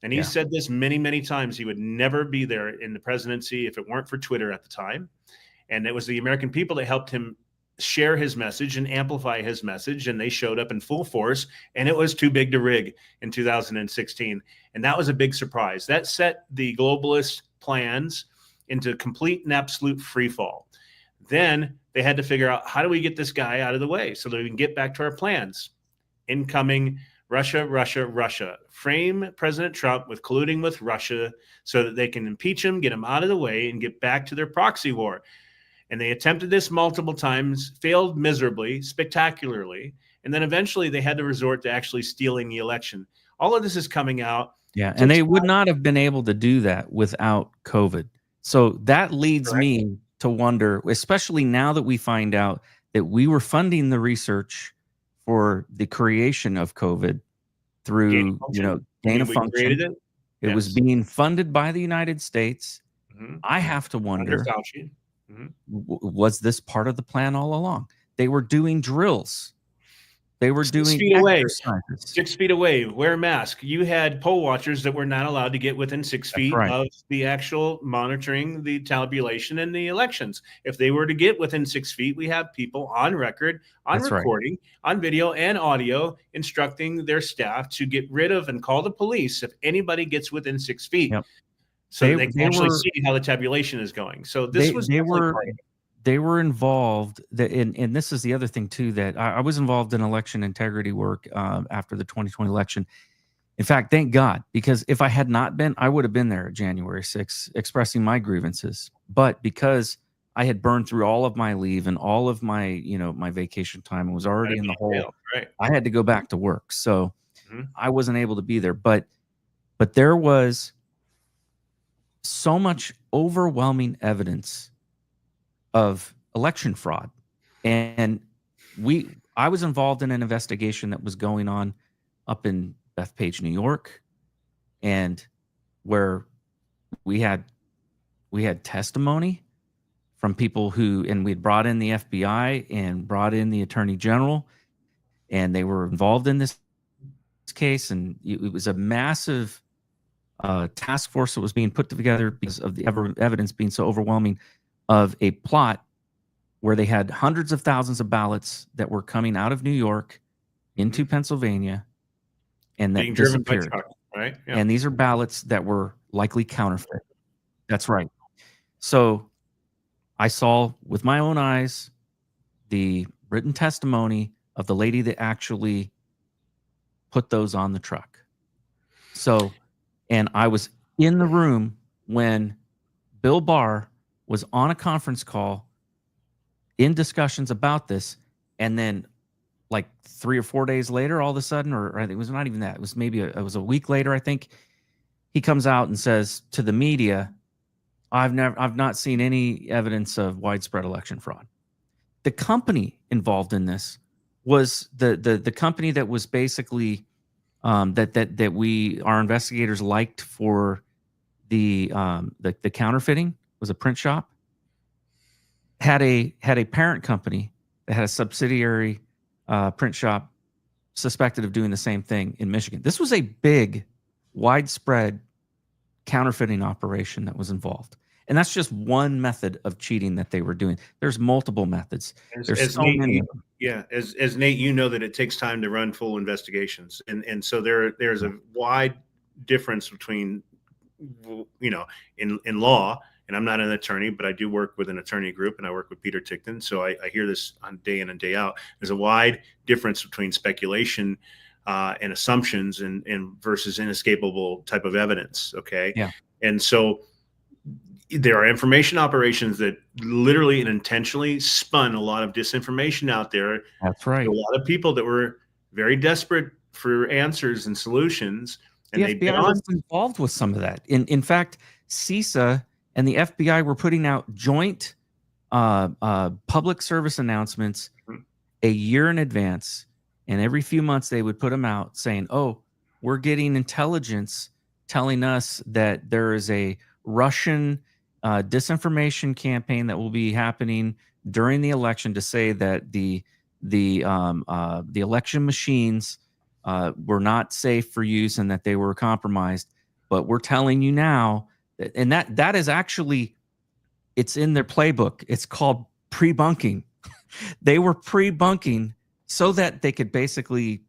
And he said this many, many times. He would never be there in the presidency if it weren't for Twitter at the time. And it was the American people that helped him share his message and amplify his message. And they showed up in full force. And it was too big to rig in 2016. And that was a big surprise. That set the globalist plans into complete and absolute free fall. Then they had to figure out, how do we get this guy out of the way so that we can get back to our plans? Incoming Russia, Russia, Russia. Frame President Trump with colluding with Russia so that they can impeach him, get him out of the way, and get back to their proxy war. And they attempted this multiple times, failed miserably, spectacularly, and then eventually they had to resort to actually stealing the election. All of this is coming out. Yeah, and they would not have been able to do that without COVID. So that leads me to wonder, especially now that we find out that we were funding the research for the creation of COVID through, gain of function. It was being funded by the United States. I have to wonder, was this part of the plan all along? They were doing drills. They were doing 6 feet away, wear a mask. You had poll watchers that were not allowed to get within 6 feet of the actual monitoring the tabulation and the elections. If they were to get within 6 feet, we have people on record, on recording, on video and audio, instructing their staff to get rid of and call the police if anybody gets within 6 feet. So they can actually see how the tabulation is going. So this they were involved, and this is the other thing too, that I was involved in election integrity work after the 2020 election. In fact, thank God, because if I had not been, I would have been there January 6th expressing my grievances. But because I had burned through all of my leave and all of my, my vacation time and was already in the hole, I had to go back to work. So I wasn't able to be there. But there was so much overwhelming evidence of election fraud. And I was involved in an investigation that was going on up in Bethpage, New York, and where we had testimony from people and we'd brought in the FBI and brought in the Attorney General, and they were involved in this case. And it was a massive task force that was being put together because of the evidence being so overwhelming of a plot where they had hundreds of thousands of ballots that were coming out of New York into Pennsylvania and that disappeared. Right? Yeah. And these are ballots that were likely counterfeit. That's right. So I saw with my own eyes the written testimony of the lady that actually put those on the truck. So, and I was in the room when Bill Barr was on a conference call in discussions about this. And then like 3 or 4 days later, all of a sudden, or I think it was not even that, it was maybe it was a week later, I think, he comes out and says to the media, I've not seen any evidence of widespread election fraud. The company involved in this was the company that was basically that our investigators liked for the counterfeiting, was a print shop, had a parent company that had a subsidiary print shop suspected of doing the same thing in Michigan. This was a big, widespread counterfeiting operation that was involved. And that's just one method of cheating that they were doing. There's multiple methods. There's so many. Yeah, as Nate, you know that it takes time to run full investigations. And so there's a wide difference between, in law, and I'm not an attorney, but I do work with an attorney group, and I work with Peter Tickton. So I hear this on day in and day out. There's a wide difference between speculation and assumptions and versus inescapable type of evidence. Okay. Yeah. And so there are information operations that literally and intentionally spun a lot of disinformation out there. That's right. A lot of people that were very desperate for answers and solutions. And the FBI was involved with some of that. In fact, CISA and the FBI were putting out joint public service announcements a year in advance. And every few months they would put them out saying, oh, we're getting intelligence telling us that there is a Russian disinformation campaign that will be happening during the election to say that the election machines were not safe for use and that they were compromised. But we're telling you now, and that is actually, it's in their playbook. It's called pre-bunking. They were pre-bunking so that they could basically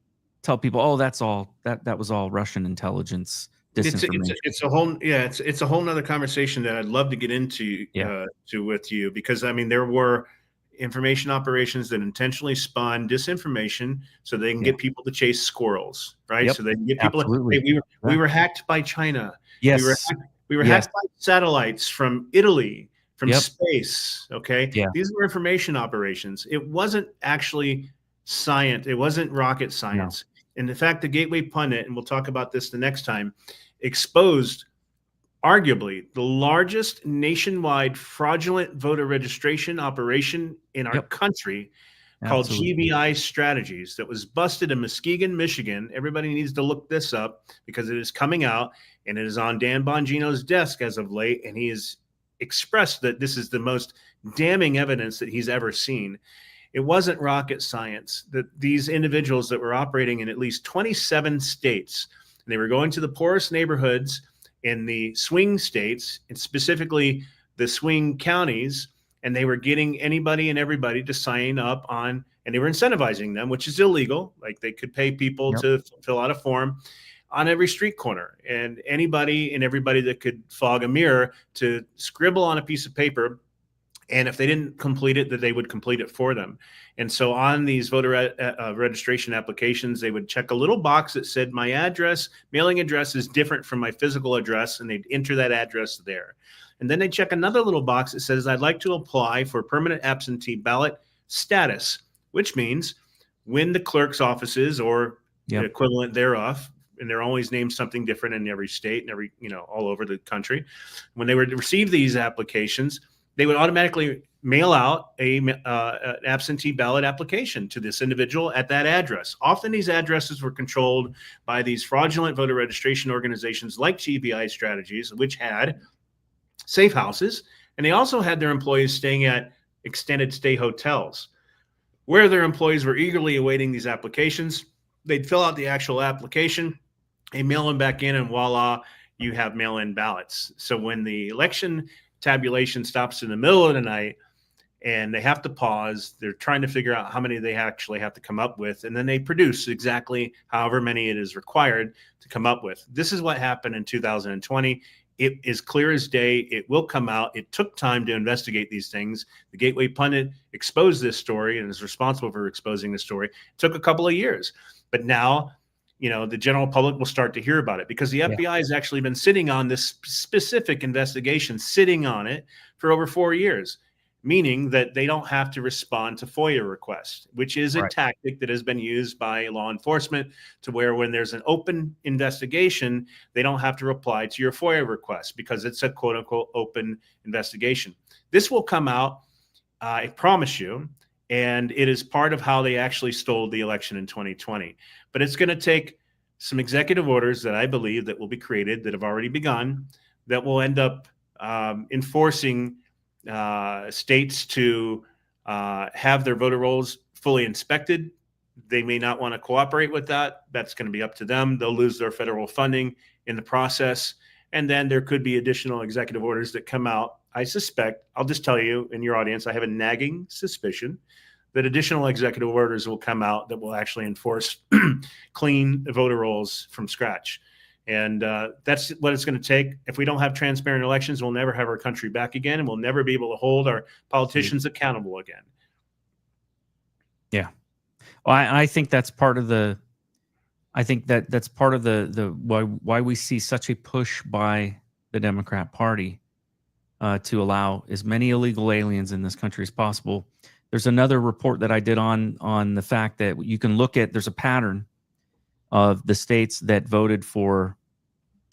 tell people, oh, that was all Russian intelligence disinformation. It's a whole nother conversation that I'd love to get into with you, because I mean, there were information operations that intentionally spawn disinformation so they can get people to chase squirrels, right? Yep. So they can get people. Absolutely. We were hacked by China. Yes. We were hacked by satellites from Italy, from space. Okay. Yeah. These were information operations. It wasn't actually science. It wasn't rocket science. No. And in fact, the Gateway Pundit, and we'll talk about this the next time, exposed arguably the largest nationwide fraudulent voter registration operation in our country, called GBI Strategies, that was busted in Muskegon, Michigan. Everybody needs to look this up because it is coming out, and it is on Dan Bongino's desk as of late, and he has expressed that this is the most damning evidence that he's ever seen. It wasn't rocket science. That these individuals that were operating in at least 27 states, and they were going to the poorest neighborhoods in the swing states, and specifically the swing counties, and they were getting anybody and everybody to sign up on, and they were incentivizing them, which is illegal. Like, they could pay people to fill out a form on every street corner, and anybody and everybody that could fog a mirror to scribble on a piece of paper. And if they didn't complete it, that they would complete it for them. And so on these voter registration applications, they would check a little box that said, my address, mailing address is different from my physical address, and they'd enter that address there. And then they check another little box that says, I'd like to apply for permanent absentee ballot status, which means when the clerk's offices or the equivalent thereof, and they're always named something different in every state and every, all over the country, when they would receive these applications, they would automatically mail out an absentee ballot application to this individual at that address. Often these addresses were controlled by these fraudulent voter registration organizations like GBI Strategies, which had safe houses, and they also had their employees staying at extended stay hotels, where their employees were eagerly awaiting these applications. They'd fill out the actual application, they mail them back in, and voila, you have mail-in ballots. So when the election tabulation stops in the middle of the night and they have to pause, they're trying to figure out how many they actually have to come up with, and then they produce exactly however many it is required to come up with. This is what happened in 2020. It is clear as day. It will come out. It took time to investigate these things. The Gateway Pundit exposed this story and is responsible for exposing the story. It took a couple of years, but now the general public will start to hear about it, because the FBI has actually been sitting on this specific investigation, sitting on it for over 4 years, meaning that they don't have to respond to FOIA requests, which is a tactic that has been used by law enforcement, to where when there's an open investigation, they don't have to reply to your FOIA request because it's a quote unquote open investigation. This will come out, I promise you. And it is part of how they actually stole the election in 2020. But it's going to take some executive orders that I believe that will be created, that have already begun, that will end up enforcing states to have their voter rolls fully inspected. They may not want to cooperate with that. That's going to be up to them. They'll lose their federal funding in the process. And then there could be additional executive orders that come out. I suspect, I'll just tell you in your audience, I have a nagging suspicion that additional executive orders will come out that will actually enforce clean voter rolls from scratch. And that's what it's going to take. If we don't have transparent elections, we'll never have our country back again, and we'll never be able to hold our politicians accountable again. Yeah. Well, I think that's part of the, that's part of the why we see such a push by the Democrat Party to allow as many illegal aliens in this country as possible. There's another report that I did on the fact that you can look at, there's a pattern of the states that voted for,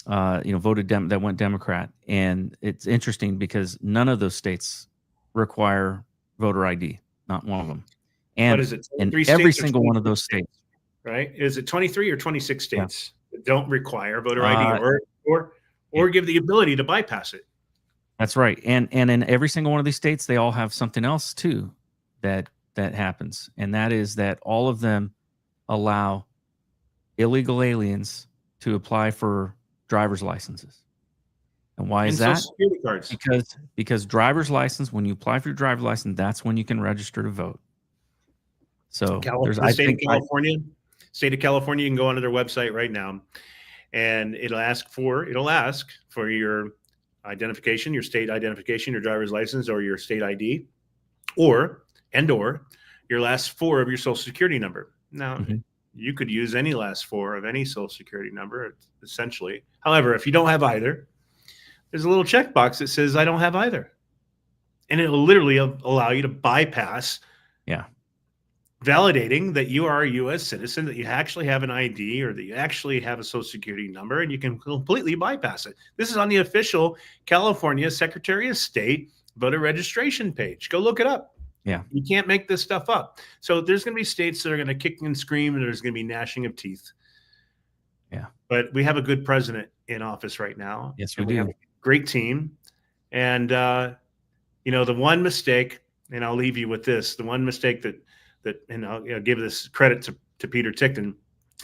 that went Democrat. And it's interesting because none of those states require voter ID, not one of them. And what is it? in every single one of those states. Right? Is it 23 or 26 states that don't require voter ID? Or or give the ability to bypass it. That's right. And in every single one of these states, they all have something else too that happens. And that is that all of them allow illegal aliens to apply for driver's licenses. And why is that? Social Security cards. Because driver's license, when you apply for your driver's license, that's when you can register to vote. So State of California, you can go onto their website right now, and it'll ask for your identification, your state identification, your driver's license, or your state ID, or your last four of your social security number. Now, you could use any last four of any social security number, essentially. However, if you don't have either, there's a little checkbox that says, I don't have either. And it'll literally allow you to bypass validating that you are a U.S. citizen, that you actually have an ID, or that you actually have a social security number, and you can completely bypass it. This is on the official California Secretary of State voter registration page. Go look it up. Yeah. You can't make this stuff up. So there's going to be states that are going to kick and scream, and there's going to be gnashing of teeth. Yeah. But we have a good president in office right now. Yes, we do. do. Have a great team. And, the one mistake, and I'll leave you with this, the one mistake and I'll give this credit to Peter Tickton,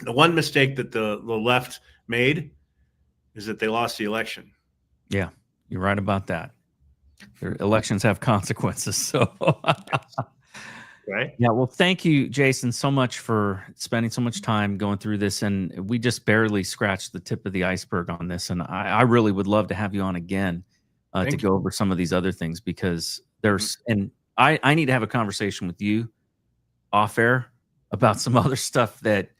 the one mistake that the left made is that they lost the election. Yeah, you're right about that. Their elections have consequences. So, right. Yeah. Well, thank you, Jason, so much for spending so much time going through this. And we just barely scratched the tip of the iceberg on this. And I really would love to have you on again to go over some of these other things, because and I need to have a conversation with you off air about some other stuff that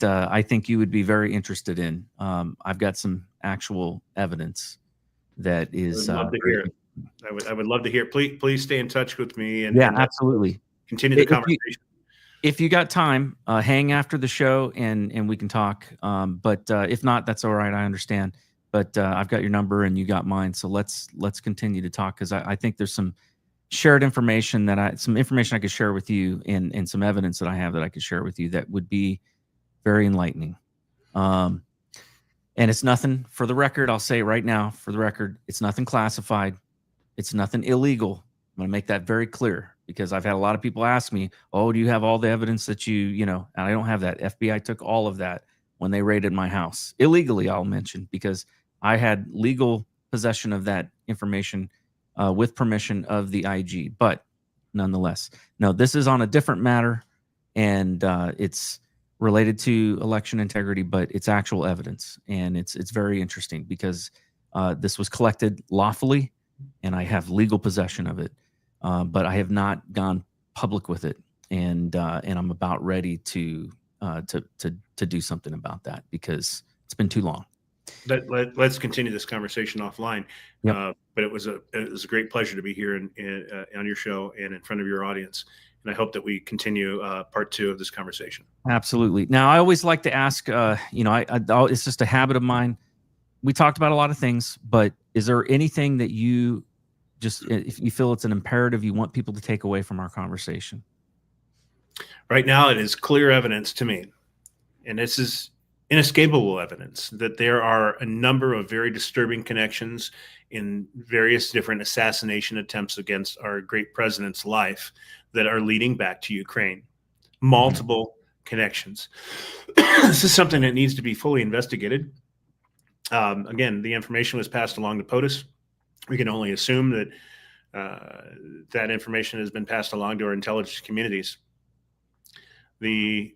I think you would be very interested in. I've got some actual evidence that is. I would love to hear. I would love to hear. Please stay in touch with me. And absolutely. Continue the conversation. If you got time, hang after the show and we can talk. But if not, that's all right. I understand. But I've got your number and you got mine. So let's continue to talk, because I think there's some shared information some information I could share with you, and some evidence that I have that I could share with you that would be very enlightening. And it's nothing, for the record, I'll say it right now, for the record, it's nothing classified. It's nothing illegal. I'm going to make that very clear, because I've had a lot of people ask me, oh, do you have all the evidence that and I don't have that. FBI took all of that when they raided my house. Illegally, I'll mention, because I had legal possession of that information with permission of the IG. But nonetheless, no, this is on a different matter, and it's related to election integrity, but it's actual evidence. And it's very interesting, because this was collected lawfully, and I have legal possession of it, but I have not gone public with it. And I'm about ready to do something about that, because it's been too long. Let's continue this conversation offline. Yep. But it was a great pleasure to be here on your show and in front of your audience. And I hope that we continue part 2 of this conversation. Absolutely. Now, I always like to ask, it's just a habit of mine. We talked about a lot of things, but is there anything that you if you feel it's an imperative you want people to take away from our conversation? Right now, it is clear evidence to me, and this is inescapable evidence, that there are a number of very disturbing connections in various different assassination attempts against our great president's life that are leading back to Ukraine. Multiple connections. This is something that needs to be fully investigated. Again, the information was passed along to POTUS. We can only assume that that information has been passed along to our intelligence communities. The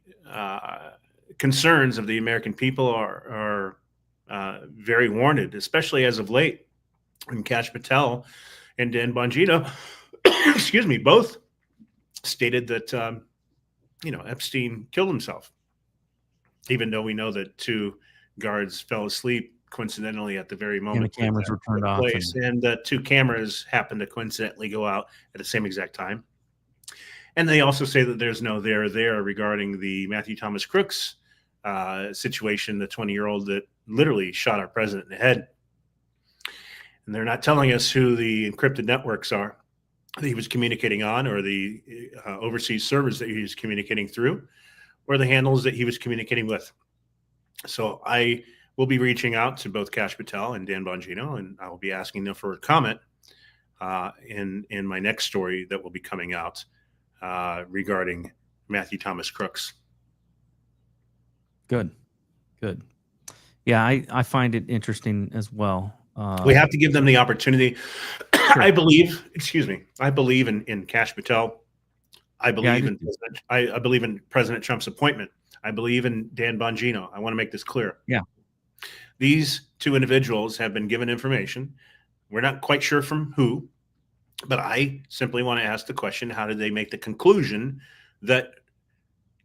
concerns of the American people are very warranted, especially as of late, when Kash Patel and Dan Bongino, excuse me, both stated that Epstein killed himself, even though we know that 2 guards fell asleep coincidentally at the very moment and the cameras were turned off, and the 2 cameras happened to coincidentally go out at the same exact time. And they also say that there's no there regarding the Matthew Thomas Crooks situation, the 20-year-old that literally shot our president in the head. And they're not telling us who the encrypted networks are that he was communicating on, or the overseas servers that he was communicating through, or the handles that he was communicating with. So I we'll be reaching out to both Kash Patel and Dan Bongino, and I will be asking them for a comment in my next story that will be coming out regarding Matthew Thomas Crooks. Good. Yeah, I find it interesting as well. We have to give them the opportunity. Sure. I believe in Kash Patel. I believe in President Trump's appointment. I believe in Dan Bongino. I want to make this clear. Yeah. These two individuals have been given information. We're not quite sure from who, but I simply want to ask the question, how did they make the conclusion that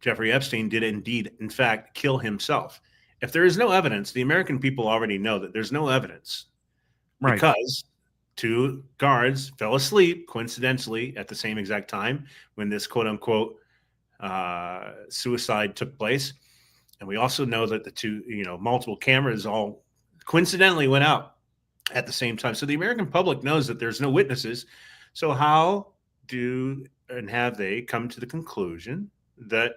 Jeffrey Epstein did indeed, in fact, kill himself? If there is no evidence, the American people already know that there's no evidence. Right. Because two guards fell asleep coincidentally at the same exact time when this quote unquote suicide took place. And we also know that the two, multiple cameras all coincidentally went out at the same time. So the American public knows that there's no witnesses. So how have they come to the conclusion that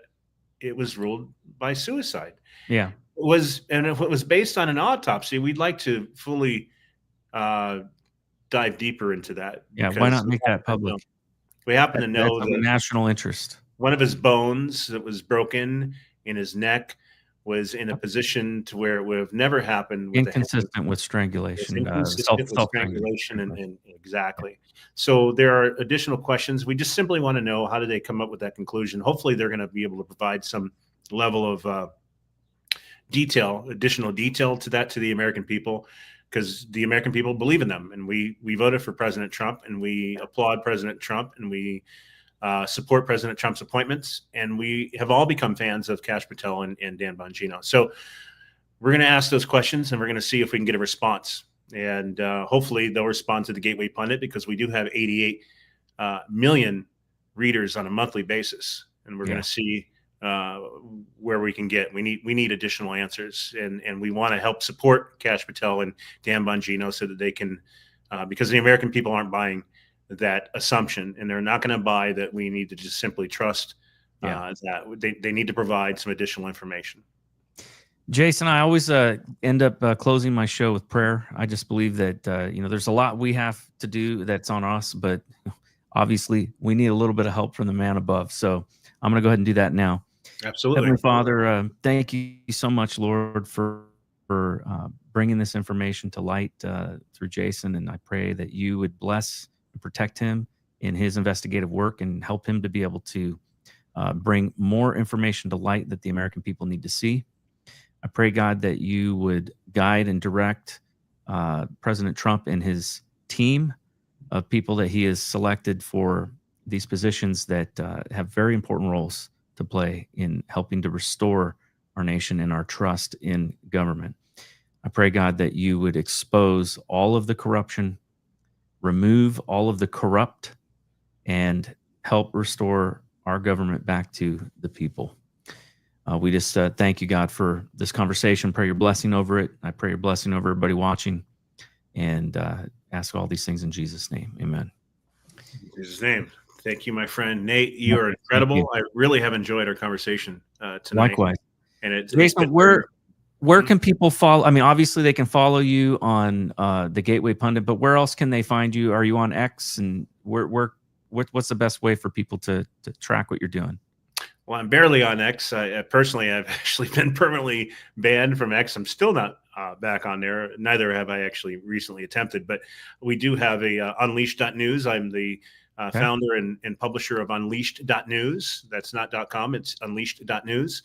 it was ruled by suicide? Yeah. And if it was based on an autopsy, we'd like to fully dive deeper into that. Yeah, why not make that public? We happen to know that national interest. One of his bones that was broken in his neck was in a position to where it would have never happened. Inconsistent with strangulation. Strangulation, and exactly. So there are additional questions. We just simply want to know, how did they come up with that conclusion? Hopefully they're going to be able to provide some level of additional detail to the American people, because the American people believe in them. And we voted for President Trump, and we applaud President Trump, and we support President Trump's appointments. And we have all become fans of Kash Patel and Dan Bongino. So we're going to ask those questions, and we're going to see if we can get a response. And hopefully they'll respond to the Gateway Pundit, because we do have 88 million readers on a monthly basis. And we're going to see where we can get. We need additional answers, and we want to help support Kash Patel and Dan Bongino so that they can, because the American people aren't buying that assumption, and they're not going to buy that we need to just simply trust that they need to provide some additional information. Jason, I always end up closing my show with prayer. I just believe that there's a lot we have to do that's on us, but obviously we need a little bit of help from the man above. So I'm going to go ahead and do that now. Absolutely. Heavenly Father, thank you so much, Lord, for bringing this information to light through Jason. And I pray that you would bless and protect him in his investigative work, and help him to be able to bring more information to light that the American people need to see. I pray, God, that you would guide and direct President Trump and his team of people that he has selected for these positions that have very important roles to play in helping to restore our nation and our trust in government. I pray, God, that you would expose all of the corruption, remove all of the corrupt, and help restore our government back to the people. We just thank you, God, for this conversation. Pray your blessing over it. I pray your blessing over everybody watching, and ask all these things in Jesus' name. Amen. In Jesus' name. Thank you, my friend Nate. You are incredible. I really have enjoyed our conversation tonight. Likewise. And Jason, where can people follow? I mean, obviously they can follow you on the Gateway Pundit, but where else can they find you? Are you on X? And what's the best way for people to track what you're doing? Well, I'm barely on X. Personally, I've actually been permanently banned from X. I'm still not back on there. Neither have I actually recently attempted, but we do have a unleashed.news. I'm the founder and publisher of unleashed.news. That's not .com. It's unleashed.news.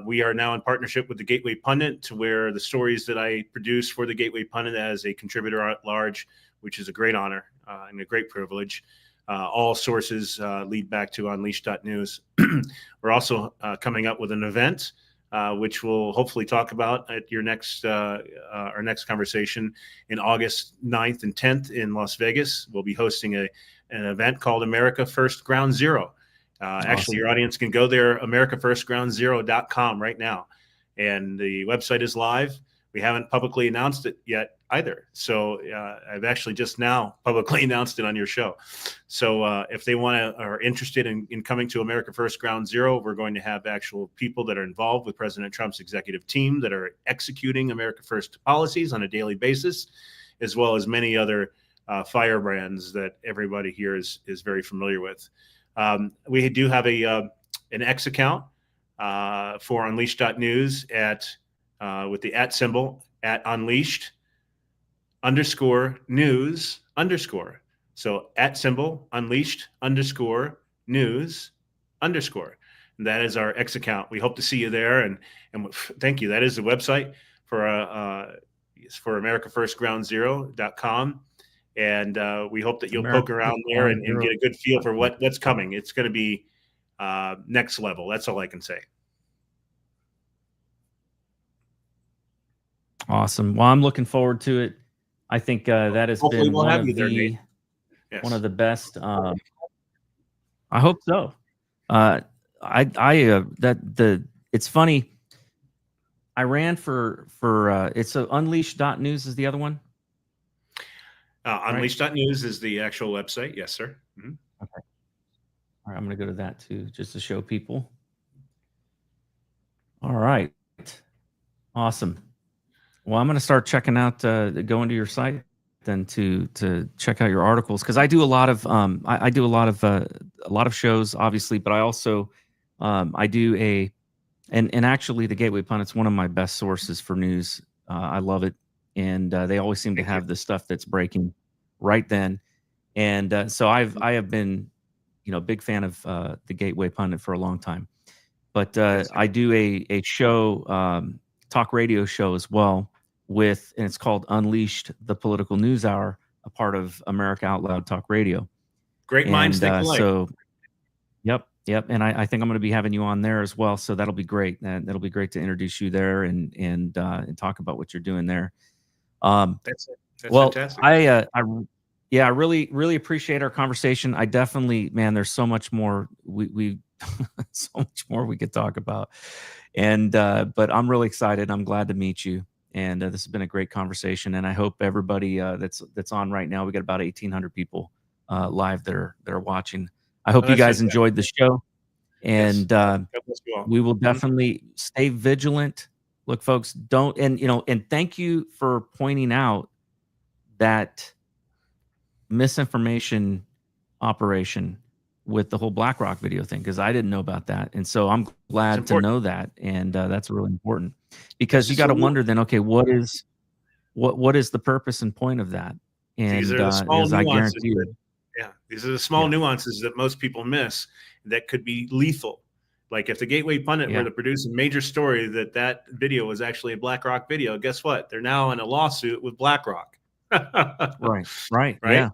We are now in partnership with the Gateway Pundit, to where the stories that I produce for the Gateway Pundit as a contributor at large, which is a great honor and a great privilege. All sources lead back to unleashed.news. We're also coming up with an event, which we'll hopefully talk about at your next our next conversation in August 9th and 10th in Las Vegas. We'll be hosting an event called America First Ground Zero. Awesome. Actually, your audience can go there, americafirstgroundzero.com right now. And the website is live. We haven't publicly announced it yet either. So I've actually just now publicly announced it on your show. So if they are interested in coming to America First Ground Zero, we're going to have actual people that are involved with President Trump's executive team that are executing America First policies on a daily basis, as well as many other firebrands that everybody here is very familiar with. We do have an X account for Unleashed.news with the @ symbol at Unleashed _news _. So @ symbol Unleashed _news _. And that is our X account. We hope to see you there. And thank you. That is the website for AmericaFirstGroundZero.com. And we hope that you'll poke around there and get a good feel for what's coming. It's going to be next level. That's all I can say. Awesome. Well, I'm looking forward to it. I think that has Hopefully been we'll one have of you there, Nate. the Yes. one of the best. I hope so. It's funny. I ran for it's Unleashed.news is the other one. Unleashed.news is the actual website. Yes, sir. Mm-hmm. Okay. All right, I'm going to go to that too, just to show people. All right. Awesome. Well, I'm going to start checking out, going to your site then to check out your articles, because I do a lot of I do a lot of shows, obviously, but I also I do and actually the Gateway Pundit's one of my best sources for news. I love it, and they always seem to have the stuff that's breaking right then. And so I have been, a big fan of the Gateway Pundit for a long time. But I do a show, talk radio show as well, and it's called Unleashed, the Political News Hour, a part of America Out Loud Talk Radio. Great minds think alike. So, yep. And I think I'm going to be having you on there as well. So that'll be great. That'll be great to introduce you there and talk about what you're doing there. That's fantastic. I really appreciate our conversation. I definitely, man, there's so much more we so much more we could talk about. And but I'm really excited. I'm glad to meet you. And this has been a great conversation. And I hope everybody that's on right now, we got about 1,800 people live that are watching. I hope you guys enjoyed the show. And we will definitely stay vigilant. Look, folks, and thank you for pointing out that misinformation operation with the whole BlackRock video thing, because I didn't know about that. And so I'm glad to know that. And that's really important, because you got to wonder then, okay, what is the purpose and point of that? And these are the small as I guarantee you, these are the small nuances that most people miss that could be lethal. Like if the Gateway Pundit were to produce a major story that video was actually a BlackRock video, guess what? They're now in a lawsuit with BlackRock. Right. Yeah.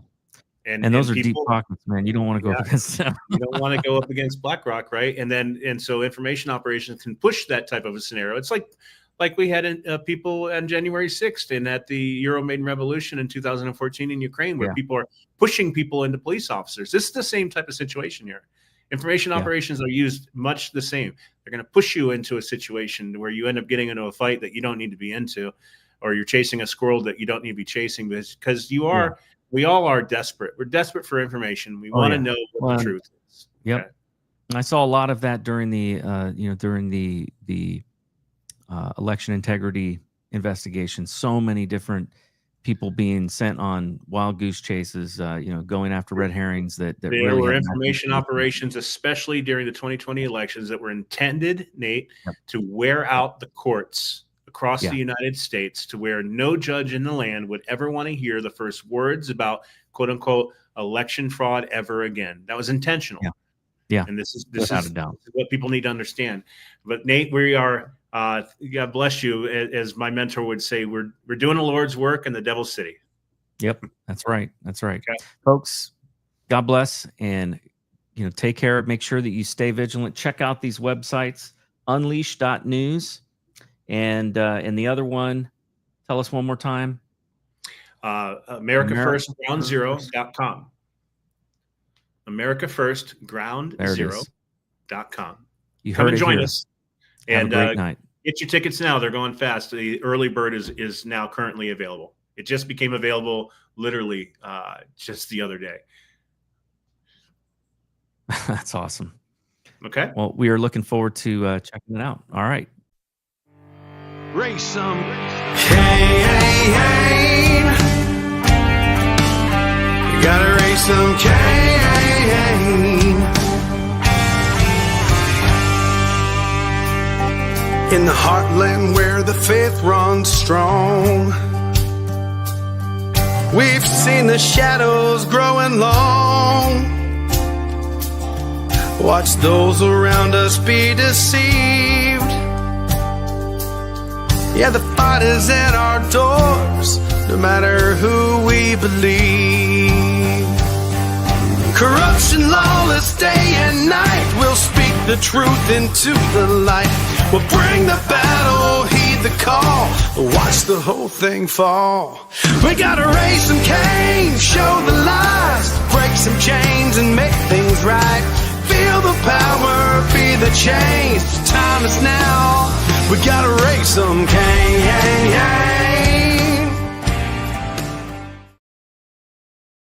And those are deep pockets, man. You don't want to go up against them. You don't want to go up against BlackRock, right? And so information operations can push that type of a scenario. It's like we had people on January 6th and at the Euromaidan Revolution in 2014 in Ukraine, where people are pushing people into police officers. This is the same type of situation here. Information operations are used much the same. They're going to push you into a situation where you end up getting into a fight that you don't need to be into, or you're chasing a squirrel that you don't need to be chasing, because we all are desperate. We're desperate for information. We want to know what the truth is. Yep. Okay. I saw a lot of that during the election integrity investigation. So many different people being sent on wild goose chases, going after red herrings that there really were information operations, especially during the 2020 elections, that were intended, Nate, to wear out the courts across the United States, to where no judge in the land would ever want to hear the first words about quote unquote election fraud ever again. That was intentional. Yeah. And this is what people need to understand. But Nate, we are, God bless you. As my mentor would say, we're doing the Lord's work in the devil's city. Yep. That's right. Okay. Folks, God bless, and, take care. Make sure that you stay vigilant. Check out these websites, unleashed.news. And the other one, tell us one more time. AmericaFirstGroundZero.com. AmericaFirstGroundZero.com. You heard it join here. us. Have And a great night. Get your tickets now. They're going fast. The early bird is now currently available. It just became available literally just the other day. That's awesome. Okay. Well, we are looking forward to checking it out. All right. Raise some Cain. You gotta raise some Cain. In the heartland where the faith runs strong, we've seen the shadows growing long. Watch those around us be deceived. Yeah, the fight is at our doors, no matter who we believe. Corruption, lawless day and night, we'll speak the truth into the light. We'll bring the battle, heed the call, watch the whole thing fall. We gotta raise some Cain, show the lies, break some chains and make things right. Feel the power, be the change, time is now. We gotta raise some Cain.